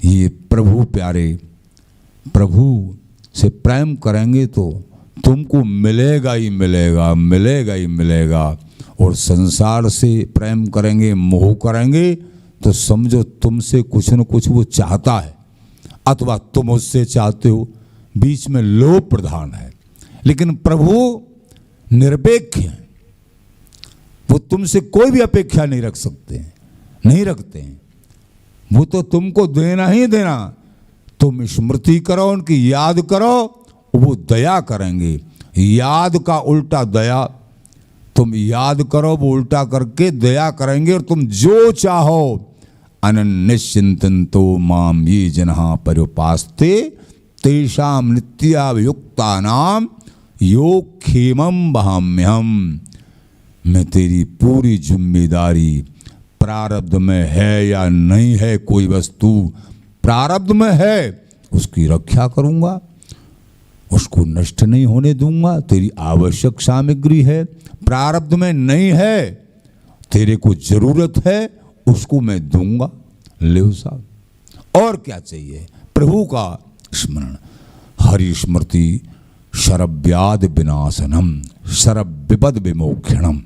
ये प्रभु प्यारे, प्रभु से प्रेम करेंगे तो तुमको मिलेगा ही मिलेगा, मिलेगा ही मिलेगा। और संसार से प्रेम करेंगे, मोह करेंगे, तो समझो तुमसे कुछ न कुछ वो चाहता है, अथवा तुम उससे चाहते हो, बीच में लोभ प्रधान है। लेकिन प्रभु निरपेक्ष है, वो तुमसे कोई भी अपेक्षा नहीं रख सकते हैं, नहीं रखते हैं। वो तो तुमको देना ही देना। तुम स्मृति करो, उनकी याद करो, वो दया करेंगे। याद का उल्टा दया, तुम याद करो, वो उल्टा करके दया करेंगे। और तुम जो चाहो, अनन्यश्चिंतन्तो माम ये जनाः पर्युपास्ते तेषां नित्याभियुक्तानां योगक्षेमं वहाम्यहम्। मैं तेरी पूरी जिम्मेदारी, प्रारब्ध में है या नहीं है कोई वस्तु, प्रारब्ध में है उसकी रक्षा करूंगा, उसको नष्ट नहीं होने दूंगा। तेरी आवश्यक सामग्री है, प्रारब्ध में नहीं है, तेरे को जरूरत है, उसको मैं दूंगा, ले साहब। और क्या चाहिए? प्रभु का स्मरण। हरि स्मृति शरव्याद विनाशनम, शरव विपद विमोक्षणम।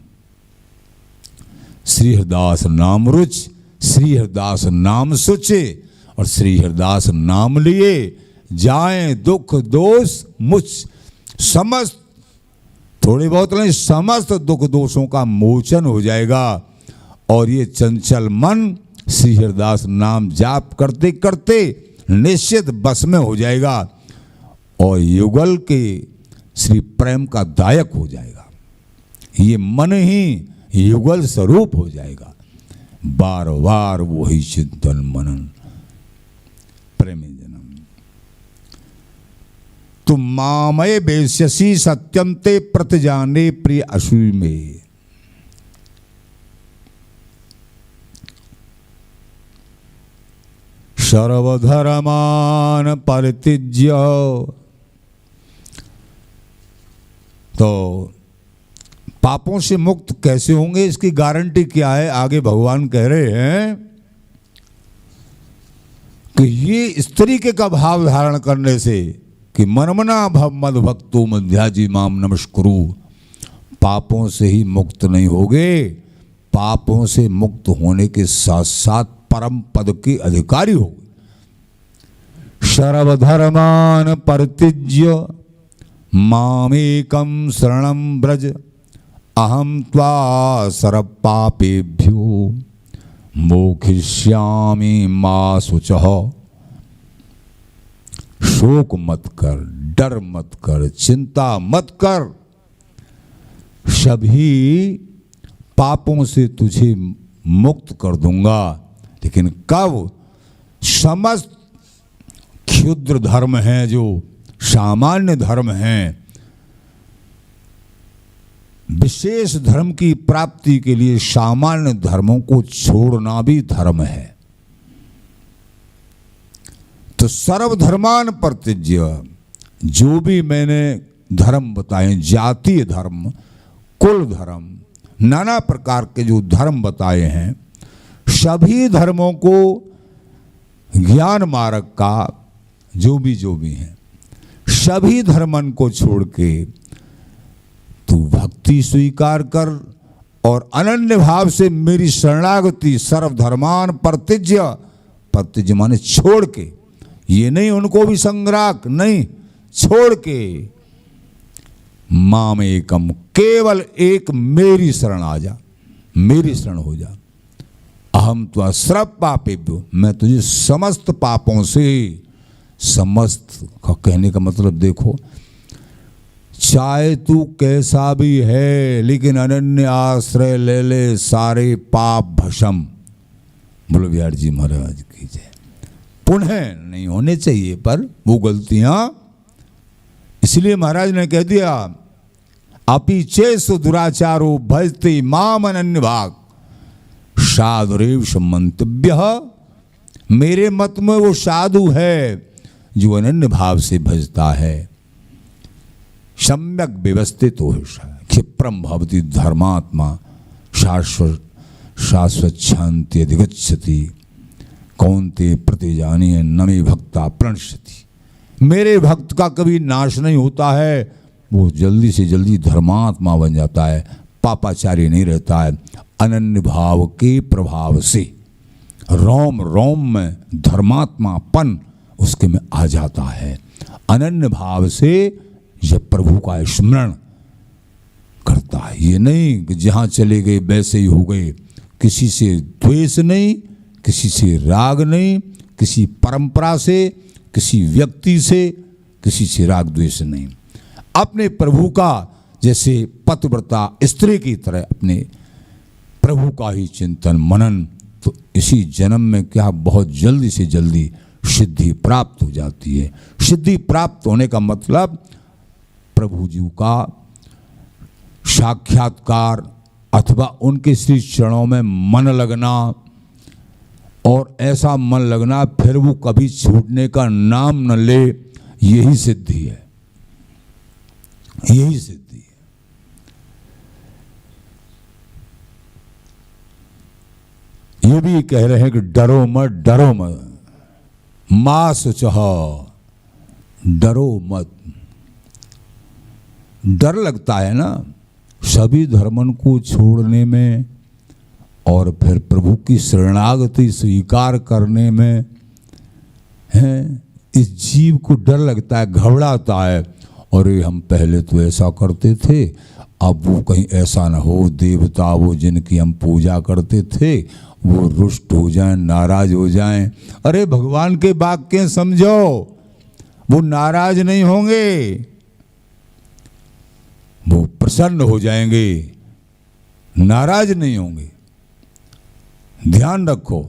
श्री हरिदास नाम रुच, श्री हरिदास नाम सुचे, और श्री हरिदास नाम लिए जाए दुख दोष मुझ। समस्त, थोड़े बहुत नहीं, समस्त दुख दोषों का मोचन हो जाएगा। और ये चंचल मन श्री हरिदास नाम जाप करते करते निश्चित बस में हो जाएगा, और युगल के श्री प्रेम का दायक हो जाएगा। ये मन ही युगल स्वरूप हो जाएगा। बार बार वही चिंतन मनन, प्रेमी जन्म। तुम मामय बेस्यसी सत्यम ते प्रतिजाने प्रिय असूय में। सर्वधर्मान परित्यज्य, तो पापों से मुक्त कैसे होंगे इसकी गारंटी क्या है? आगे भगवान कह रहे हैं कि ये इस तरीके का भाव धारण करने से कि मनमना भव मद भक्तो मध्याजी माम नमस्कुरु, पापों से ही मुक्त नहीं होगे, पापों से मुक्त होने के साथ साथ परम पद के अधिकारी हो। सर्वधर्मान परित्यज्य मामेकं शरणं व्रज अहं त्वा सर्वपापेभ्यो मोक्षयिष्यामि मा शुचः। शोक मत कर, डर मत कर, चिंता मत कर, सभी पापों से तुझे मुक्त कर दूंगा। लेकिन कब? समस्त क्षुद्र धर्म हैं, जो सामान्य धर्म हैं, विशेष धर्म की प्राप्ति के लिए सामान्य धर्मों को छोड़ना भी धर्म है। तो सर्वधर्मान परित्यज्य, जो भी मैंने धर्म बताए, जातीय धर्म, कुल धर्म, नाना प्रकार के जो धर्म बताए हैं, सभी धर्मों को ज्ञान मार्ग का जो भी हैं, सभी धर्मन को छोड़ के तू भक्ति स्वीकार कर और अनन्य भाव से मेरी शरणागति। सर्वधर्मान परित्यज्य, परित्यज्य माने छोड़ के, ये नहीं उनको भी संग्राहक नहीं, छोड़ के माम एकम, केवल एक मेरी शरण आ जा, मेरी शरण हो जा। अहम त्वा सर्व पापेभ्यो, मैं तुझे समस्त पापों से, समस्त का कहने का मतलब देखो, चाहे तू कैसा भी है लेकिन अनन्य आश्रय ले ले, सारे पाप भस्म। बोलो बिहार जी महाराज की जय। पुण्य नहीं होने चाहिए पर वो गलतियां, इसलिए महाराज ने कह दिया अपि चेसु दुराचारो भजते माम अनन्य भाग साधुरेव समंतव्य। मेरे मत में वो साधु है जो अनन्य भाव से भजता है। सम्यक व्यवस्थित हो, क्षिप्रम भवति धर्मात्मा शाश्वत शांति अधिगच्छति कौन्ते प्रतिजानीय नमे भक्ता प्रणश्यति। मेरे भक्त का कभी नाश नहीं होता है, वो जल्दी से जल्दी धर्मात्मा बन जाता है, पापाचारी नहीं रहता है। अनन्य भाव के प्रभाव से रोम रोम में धर्मात्मापन उसके में आ जाता है। अनन्य भाव से जब प्रभु का स्मरण करता है, ये नहीं कि जहाँ चले गए वैसे ही हो गए, किसी से द्वेष नहीं, किसी से राग नहीं, किसी परंपरा से, किसी व्यक्ति से, किसी से राग द्वेष नहीं। अपने प्रभु का जैसे पतिव्रता स्त्री की तरह अपने प्रभु का ही चिंतन मनन, तो इसी जन्म में क्या बहुत जल्दी से जल्दी सिद्धि प्राप्त हो जाती है। सिद्धि प्राप्त होने का मतलब प्रभु जी का साक्षात्कार अथवा उनके श्री चरणों में मन लगना, और ऐसा मन लगना फिर वो कभी छूटने का नाम न ले, यही सिद्धि है, यही सिद्धि है। ये भी कह रहे हैं कि डरो मत, डरो मत, मां शुचः, डरो मत। डर लगता है ना सभी धर्मन को छोड़ने में और फिर प्रभु की शरणागति स्वीकार करने में, हैं, इस जीव को डर लगता है, घबराता है। और हम पहले तो ऐसा करते थे, अब वो कहीं ऐसा ना हो, देवता वो जिनकी हम पूजा करते थे वो रुष्ट हो जाएं, नाराज हो जाएं। अरे भगवान के वाक्य समझो, वो नाराज नहीं होंगे, वो प्रसन्न हो जाएंगे, नाराज नहीं होंगे। ध्यान रखो,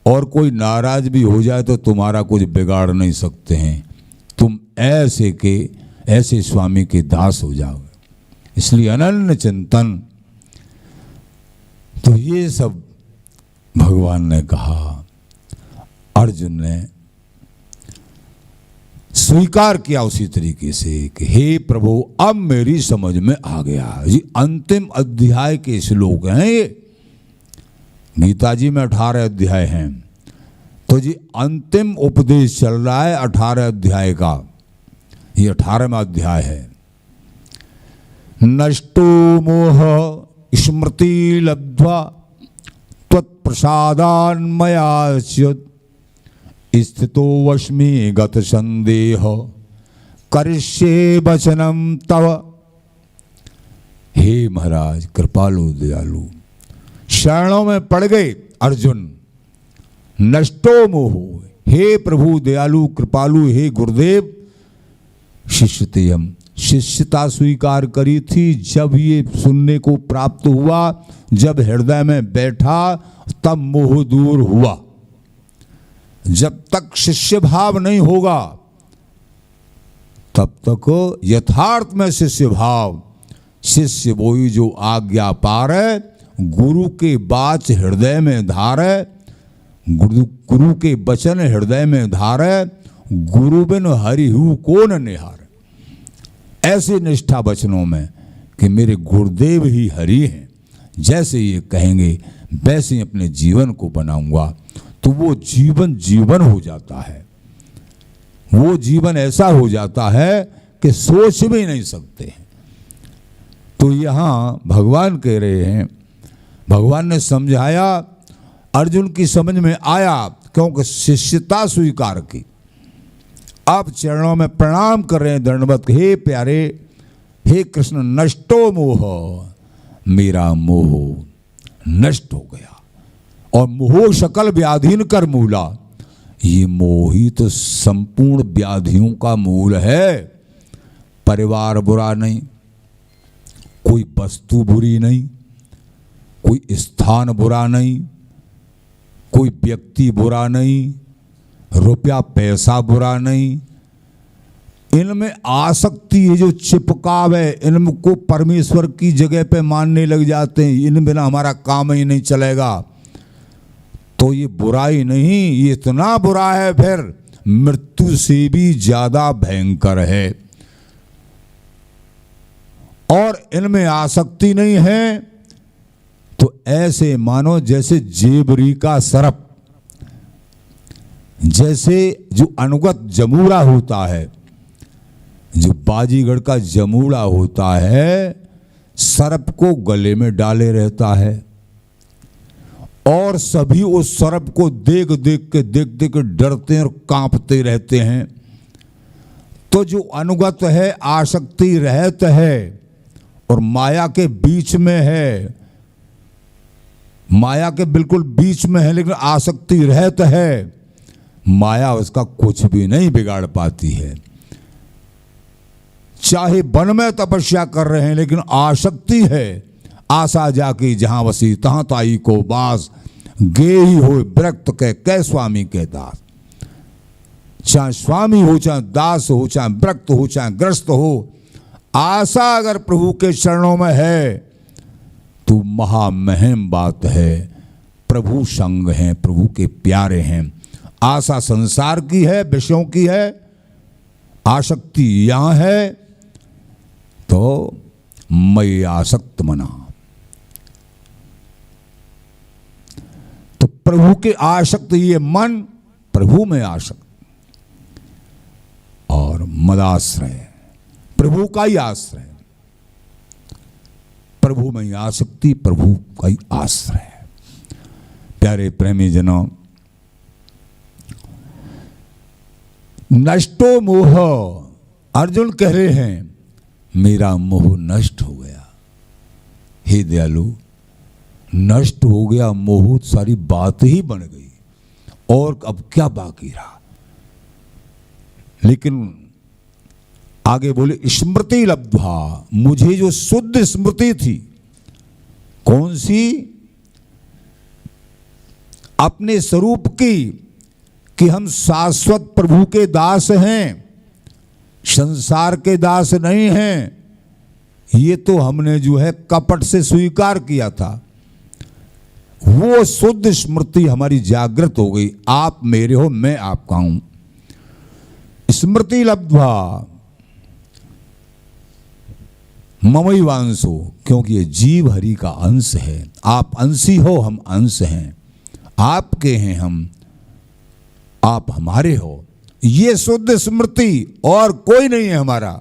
और कोई नाराज भी हो जाए तो तुम्हारा कुछ बिगाड़ नहीं सकते हैं। तुम ऐसे स्वामी के दास हो जाओगे। इसलिए अनन्य चिंतन। तो ये सब भगवान ने कहा, अर्जुन ने स्वीकार किया उसी तरीके से कि हे प्रभु अब मेरी समझ में आ गया। जी अंतिम अध्याय के श्लोक हैं ये, गीता जी में 18 अध्याय हैं। तो जी अंतिम उपदेश चल रहा है 18 अध्याय का, ये 18वां अध्याय है। नष्टो मोह स्मृति लब्ध्वा त्वत्प्रसादान्मयाच्युत स्थितो वश्मि गत संदेह करिष्ये वचनम तव। हे महाराज कृपालु दयालु, शरणों में पड़ गए अर्जुन। नष्टो मोह, हे प्रभु दयालु कृपालु, हे गुरुदेव, शिष्यतेयम, शिष्यता स्वीकार करी थी जब ये सुनने को प्राप्त हुआ, जब हृदय में बैठा तब मोह दूर हुआ। जब तक शिष्य भाव नहीं होगा तब तक यथार्थ में शिष्य भाव, शिष्य वही जो आज्ञा पारे, गुरु के बाच हृदय में धारे, गुरु के वचन हृदय में धारे, गुरु बिन हरिहु को न निहारे। ऐसी निष्ठा वचनों में कि मेरे गुरुदेव ही हरि हैं, जैसे ये कहेंगे वैसे ही अपने जीवन को बनाऊंगा, तो वो जीवन जीवन हो जाता है। वो जीवन ऐसा हो जाता है कि सोच भी नहीं सकते हैं। तो यहाँ भगवान कह रहे हैं, भगवान ने समझाया, अर्जुन की समझ में आया क्योंकि शिष्यता स्वीकार की। आप चरणों में प्रणाम कर रहे हैं दंडवत, हे प्यारे, हे कृष्ण, नष्टो मोह, मेरा मोह नष्ट हो गया। और मोह शकल व्याधीन कर मूला, ये मोह ही तो संपूर्ण व्याधियों का मूल है। परिवार बुरा नहीं, कोई वस्तु बुरी नहीं, कोई स्थान बुरा नहीं, कोई व्यक्ति बुरा नहीं, रुपया पैसा बुरा नहीं, इनमें आसक्ति है जो चिपकाव है, इनको परमेश्वर की जगह पे मानने लग जाते हैं। इन बिना हमारा काम ही नहीं चलेगा। तो ये बुराई नहीं, ये इतना बुरा है फिर मृत्यु से भी ज्यादा भयंकर है। और इनमें आसक्ति नहीं है तो ऐसे मानो जैसे जेबरी का सर्प, जैसे जो अनुगत जमूड़ा होता है, जो बाजीगढ़ का जमूड़ा होता है, सर्प को गले में डाले रहता है और सभी उस सर्प को देख देख के डरते हैं और कांपते रहते हैं। तो जो अनुगत है, आसक्ति रहत है और माया के बीच में है, माया के बिल्कुल बीच में है, लेकिन आसक्ति रहत है, माया उसका कुछ भी नहीं बिगाड़ पाती है। चाहे वन में तपस्या कर रहे हैं लेकिन आसक्ति है, आशा जाके जहां वसी तहां ताई को बास, गे ही हो विरक्त कै स्वामी के दास। चाहे स्वामी हो, चाहे दास हो, चाहे विरक्त हो, चाहे ग्रस्त हो, आशा अगर प्रभु के चरणों में है तो महामहिम बात है। प्रभु संग हैं, प्रभु के प्यारे हैं। आशा संसार की है, विषयों की है, आसक्ति यहां है, तो मैं आसक्त मना। तो प्रभु के आसक्त ये मन, प्रभु में आसक्त, और मदाश्रय, प्रभु का ही आश्रय, प्रभु में आसक्ति, प्रभु का ही आश्रय। प्यारे प्रेमी जनों, नष्टो मोह, अर्जुन कह रहे हैं मेरा मोह नष्ट हो गया। हे दयालु, नष्ट हो गया मोह, सारी बात ही बन गई और अब क्या बाकी रहा। लेकिन आगे बोले स्मृति लब्ध्वा, मुझे जो शुद्ध स्मृति थी, कौन सी? अपने स्वरूप की, कि हम शाश्वत प्रभु के दास हैं, संसार के दास नहीं हैं, ये तो हमने जो है कपट से स्वीकार किया था। वो शुद्ध स्मृति हमारी जागृत हो गई, आप मेरे हो मैं आपका हूं। स्मृति लब्ध्वा ममई वांसो, क्योंकि ये जीव हरि का अंश है। आप अंशी हो, हम अंश हैं, आपके हैं हम, आप हमारे हो। ये शुद्ध स्मृति और कोई नहीं है हमारा।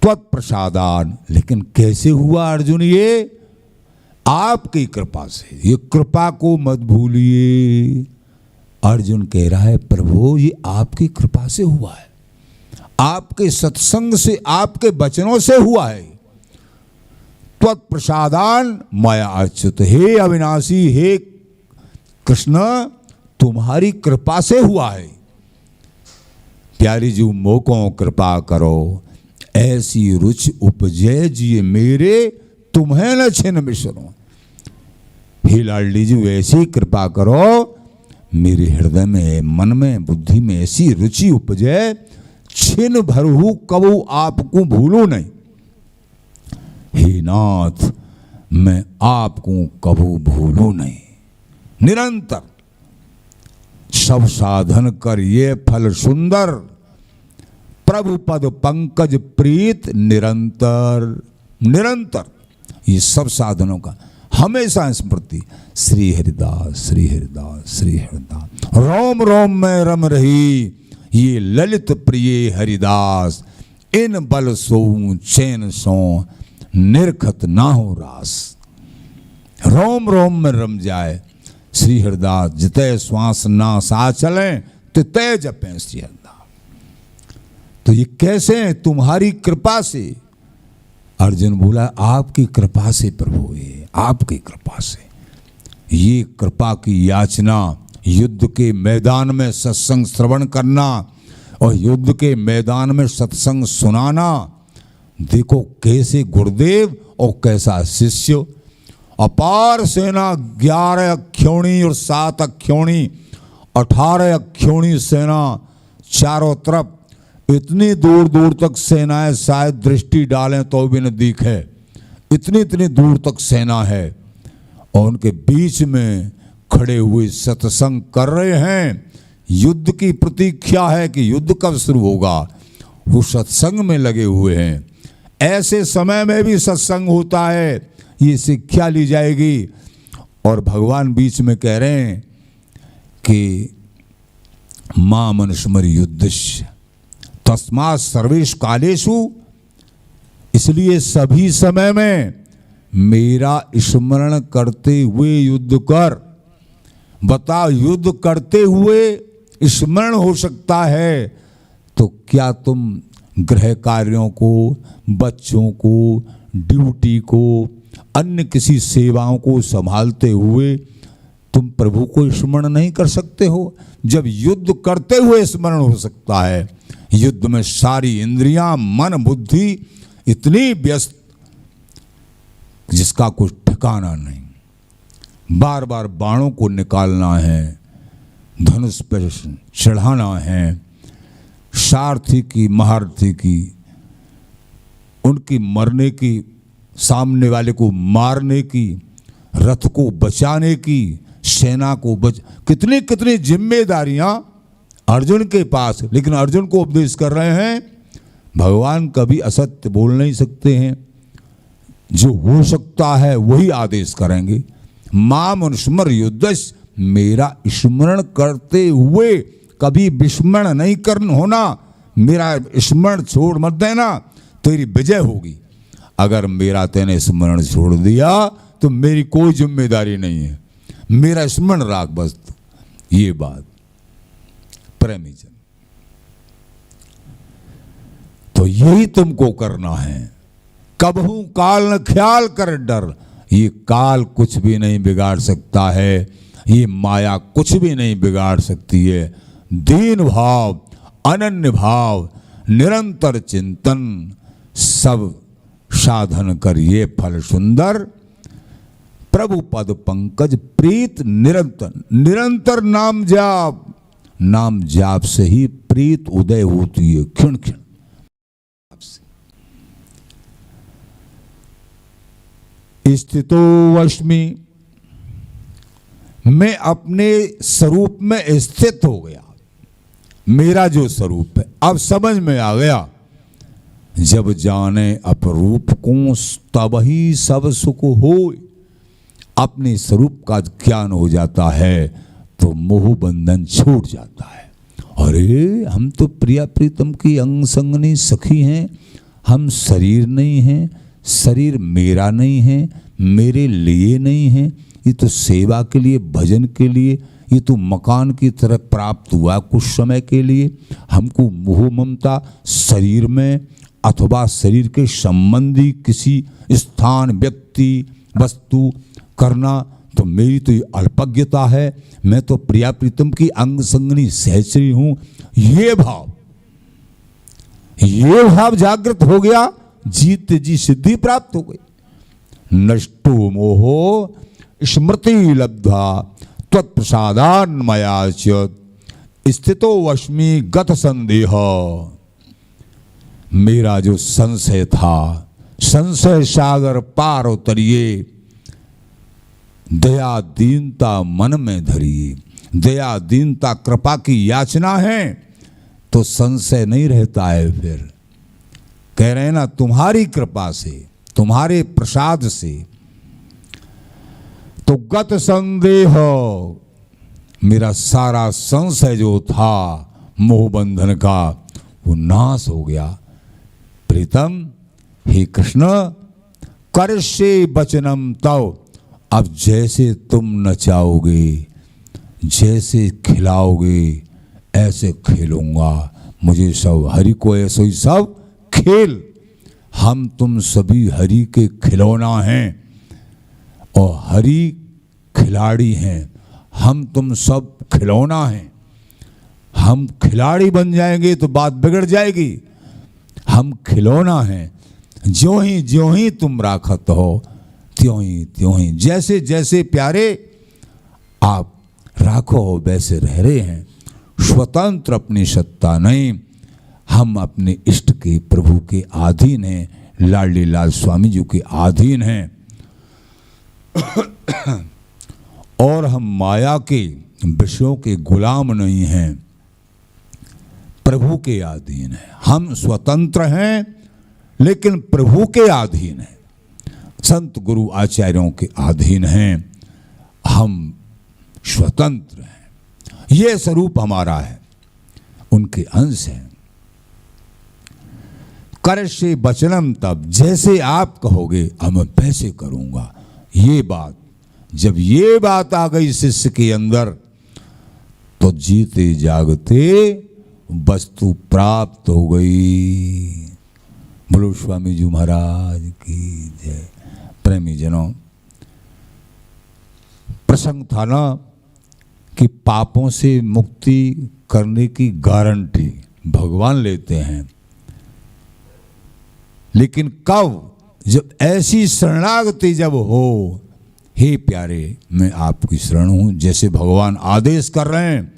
त्वत्प्रसादान, लेकिन कैसे हुआ अर्जुन? ये आपकी कृपा से। ये कृपा को मत भूलिए। अर्जुन कह रहा है प्रभु ये आपकी कृपा से हुआ है, आपके सत्संग से, आपके वचनों से हुआ है। त्वत्प्रसादान मया अच्युत, हे अविनाशी, हे कृष्ण तुम्हारी कृपा से हुआ है। प्यारी जी मोको कृपा करो, ऐसी रुचि उपजे जिए मेरे, तुम्हें न छिन बिसरो। हे लाडली जी ऐसी ही कृपा करो, मेरे हृदय में, मन में, बुद्धि में ऐसी रुचि उपजे, छिन भरहु कबू आपको भूलू नहीं। हे नाथ मैं आपको कबू भूलू नहीं। निरंतर सब साधन कर ये फल सुंदर, प्रभु पद पंकज प्रीत निरंतर। निरंतर ये सब साधनों का हमेशा स्मृति। श्री हरिदास श्री हरिदास श्री हरिदास, रोम रोम में रम रही ये ललित प्रिय हरिदास। इन बल सोऊं चैन सो निर्खत ना हो रास। रोम रोम में रम जाए श्री हरिदास, जिते श्वास ना सा चले तिते जपें श्री हरिदास। तो ये कैसे? तुम्हारी कृपा से। अर्जुन बोला आपकी कृपा से प्रभु, ये आपकी कृपा से। ये कृपा की याचना, युद्ध के मैदान में सत्संग श्रवण करना और युद्ध के मैदान में सत्संग सुनाना। देखो कैसे गुरुदेव और कैसा शिष्य। अपार सेना 11 अक्षौणी और 7 अक्षौणी 18 अक्षौणी सेना चारों तरफ, इतनी दूर दूर तक सेनाएं शायद दृष्टि डालें तो भी न दिखे, इतनी इतनी दूर तक सेना है। और उनके बीच में खड़े हुए सत्संग कर रहे हैं। युद्ध की प्रतीक्षा है कि युद्ध कब शुरू होगा, वो सत्संग में लगे हुए हैं। ऐसे समय में भी सत्संग होता है, ये शिक्षा ली जाएगी। और भगवान बीच में कह रहे हैं कि मां मनुष्मर युद्धस्य तस्मात् सर्वेषु कालेषु, इसलिए सभी समय में मेरा स्मरण करते हुए युद्ध कर। बताओ युद्ध करते हुए स्मरण हो सकता है तो क्या तुम गृह कार्यों को, बच्चों को, ड्यूटी को, अन्य किसी सेवाओं को संभालते हुए तुम प्रभु को स्मरण नहीं कर सकते हो? जब युद्ध करते हुए स्मरण हो सकता है। युद्ध में सारी इंद्रियां, मन, बुद्धि इतनी व्यस्त जिसका कुछ ठिकाना नहीं। बार बार बाणों को निकालना है, धनुष पर चढ़ाना है, सारथी की, महारथी की, उनकी मरने की, सामने वाले को मारने की, रथ को बचाने की, सेना को कितनी कितनी जिम्मेदारियां अर्जुन के पास। लेकिन अर्जुन को उपदेश कर रहे हैं। भगवान कभी असत्य बोल नहीं सकते हैं, जो हो सकता है वही आदेश करेंगे। मां मनुष्मर युद्धस्य, मेरा स्मरण करते हुए कभी विस्मरण नहीं करना होना। मेरा स्मरण छोड़ मत देना, तेरी विजय होगी। अगर मेरा तेने स्मरण छोड़ दिया तो मेरी कोई जिम्मेदारी नहीं है, मेरा स्मरण राख बस। ये बात प्रेमी जन, तो यही तुमको करना है। कबहू काल न ख्याल कर डर, ये काल कुछ भी नहीं बिगाड़ सकता है, ये माया कुछ भी नहीं बिगाड़ सकती है। दीन भाव, अनन्य भाव, निरंतर चिंतन, सब साधन कर ये फल सुंदर। प्रभु पद पंकज प्रीत निरंतर। निरंतर नाम जाप, नाम जाप से ही प्रीत उदय होती है क्षण क्षण। स्थितो वश्मि, मैं अपने स्वरूप में स्थित हो गया। मेरा जो स्वरूप है अब समझ में आ गया। जब जाने अपरूप को तब ही सब सुख हो। अपने स्वरूप का ज्ञान हो जाता है तो मोह बंधन छूट जाता है। अरे हम तो प्रिया प्रीतम की अंग संगनी सखी हैं, हम शरीर नहीं हैं, शरीर मेरा नहीं है, मेरे लिए नहीं है, ये तो सेवा के लिए भजन के लिए, ये तो मकान की तरह प्राप्त हुआ कुछ समय के लिए। हमको मोह ममता शरीर में अथवा शरीर के संबंधी किसी स्थान व्यक्ति वस्तु करना, तो मेरी तो ये अल्पज्ञता है। मैं तो प्रिया प्रीतम की अंग संगनी सहचरी हूं। ये भाव जागृत हो गया, जीत जी सिद्धि प्राप्त हो गई। नष्टो मोहो स्मृति लब्धा त्वत्प्रसादान्मया च स्थितो वश्मि गत संदेह। मेरा जो संशय था, संशय सागर पार उतरिए। दया दीनता मन में धरिए। दया दीनता कृपा की याचना है तो संशय नहीं रहता है। फिर कह रहे हैं ना, तुम्हारी कृपा से, तुम्हारे प्रसाद से तो गत संदेह, मेरा सारा संशय जो था मोह बंधन का वो नाश हो गया। प्रीतम हे कृष्ण, करष्ये वचनम तव, अब जैसे तुम नचाओगे, जैसे खिलाओगे ऐसे खेलूंगा। मुझे सब हरि को ऐसे ही सब खेल। हम तुम सभी हरि के खिलौना हैं और हरि खिलाड़ी हैं। हम तुम सब खिलौना हैं। हम खिलाड़ी बन जाएंगे तो बात बिगड़ जाएगी। हम खिलौना हैं। ज्यों ही तुम राखत हो त्यों ही जैसे जैसे प्यारे आप राखो वैसे रह रहे हैं। स्वतंत्र अपनी सत्ता नहीं, हम अपने इष्ट के प्रभु के अधीन हैं, लाडली लाल स्वामी जी के अधीन हैं। और हम माया के विषयों के गुलाम नहीं हैं, प्रभु के अधीन हैं। हम स्वतंत्र हैं लेकिन प्रभु के अधीन हैं, संत गुरु आचार्यों के अधीन हैं। हम स्वतंत्र हैं। ये स्वरूप हमारा है, उनके अंश हैं। करष्ये वचनम तब, जैसे आप कहोगे हम वैसे करूंगा। ये बात, जब ये बात आ गई शिष्य के अंदर तो जीते जागते वस्तु प्राप्त हो गई। बोलो स्वामी जी महाराज की जय। प्रेमी जनों, प्रसंग था ना कि पापों से मुक्ति करने की गारंटी भगवान लेते हैं, लेकिन कब? जब ऐसी शरणागति जब हो, हे प्यारे मैं आपकी शरण हूं, जैसे भगवान आदेश कर रहे हैं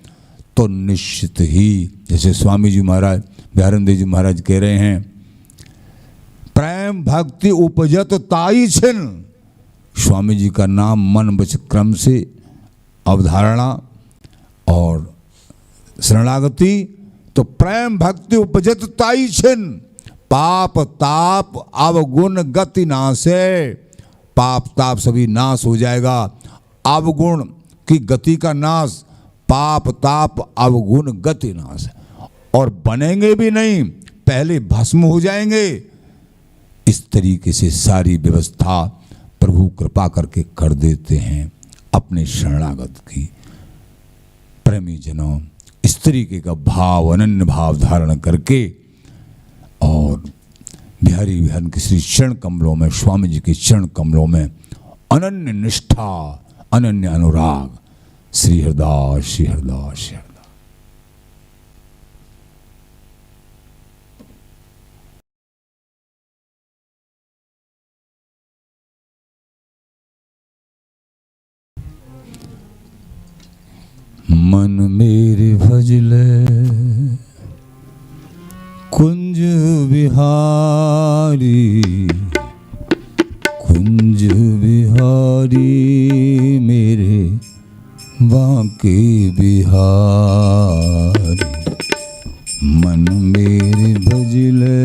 तो निश्चित ही, जैसे स्वामी जी महाराज बिहारंदेव जी महाराज कह रहे हैं, प्रेम भक्ति उपजत ताई छिन। स्वामी जी का नाम मन वच क्रम से अवधारणा और शरणागति, तो प्रेम भक्ति उपजत ताई छिन। पाप ताप अवगुण गति नाशे। पाप ताप सभी नाश हो जाएगा। अवगुण की गति का नाश, पाप ताप अवगुण गति नाश। और बनेंगे भी नहीं, पहले भस्म हो जाएंगे। इस तरीके से सारी व्यवस्था प्रभु कृपा करके कर देते हैं अपने शरणागत की। प्रेमी जनों, इस तरीके का भाव, अनन्य भाव धारण करके और बिहारी बिहार के श्री चरण कमलों में, स्वामी जी के चरण कमलों में अनन्य निष्ठा, अनन्य अनुराग, श्री हरदास श्री हरदास श्री हरदास। मन मेरे भजले कुंज बिहारी मेरे बांके बिहारी मन मेरे भजले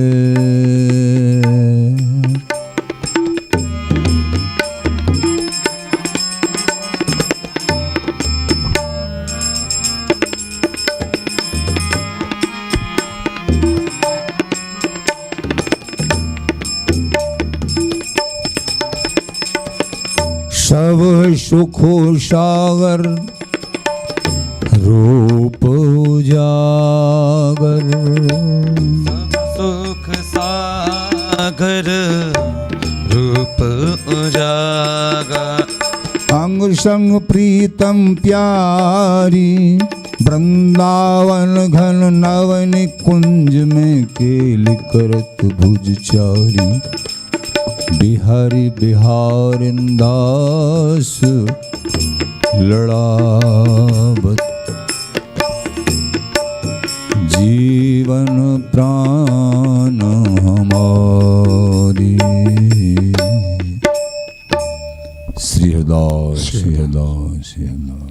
सब सुखो सागर रूप उजागर सुख सागर रूप उजागर अंग संग प्रीतम प्यारी वृंदावन घन नवन कुंज में केल करत भुज चारी बिहारी बिहारिंदास लड़ावत जीवन प्राण हमारी श्री हृदय श्री हृदय श्री हृदय।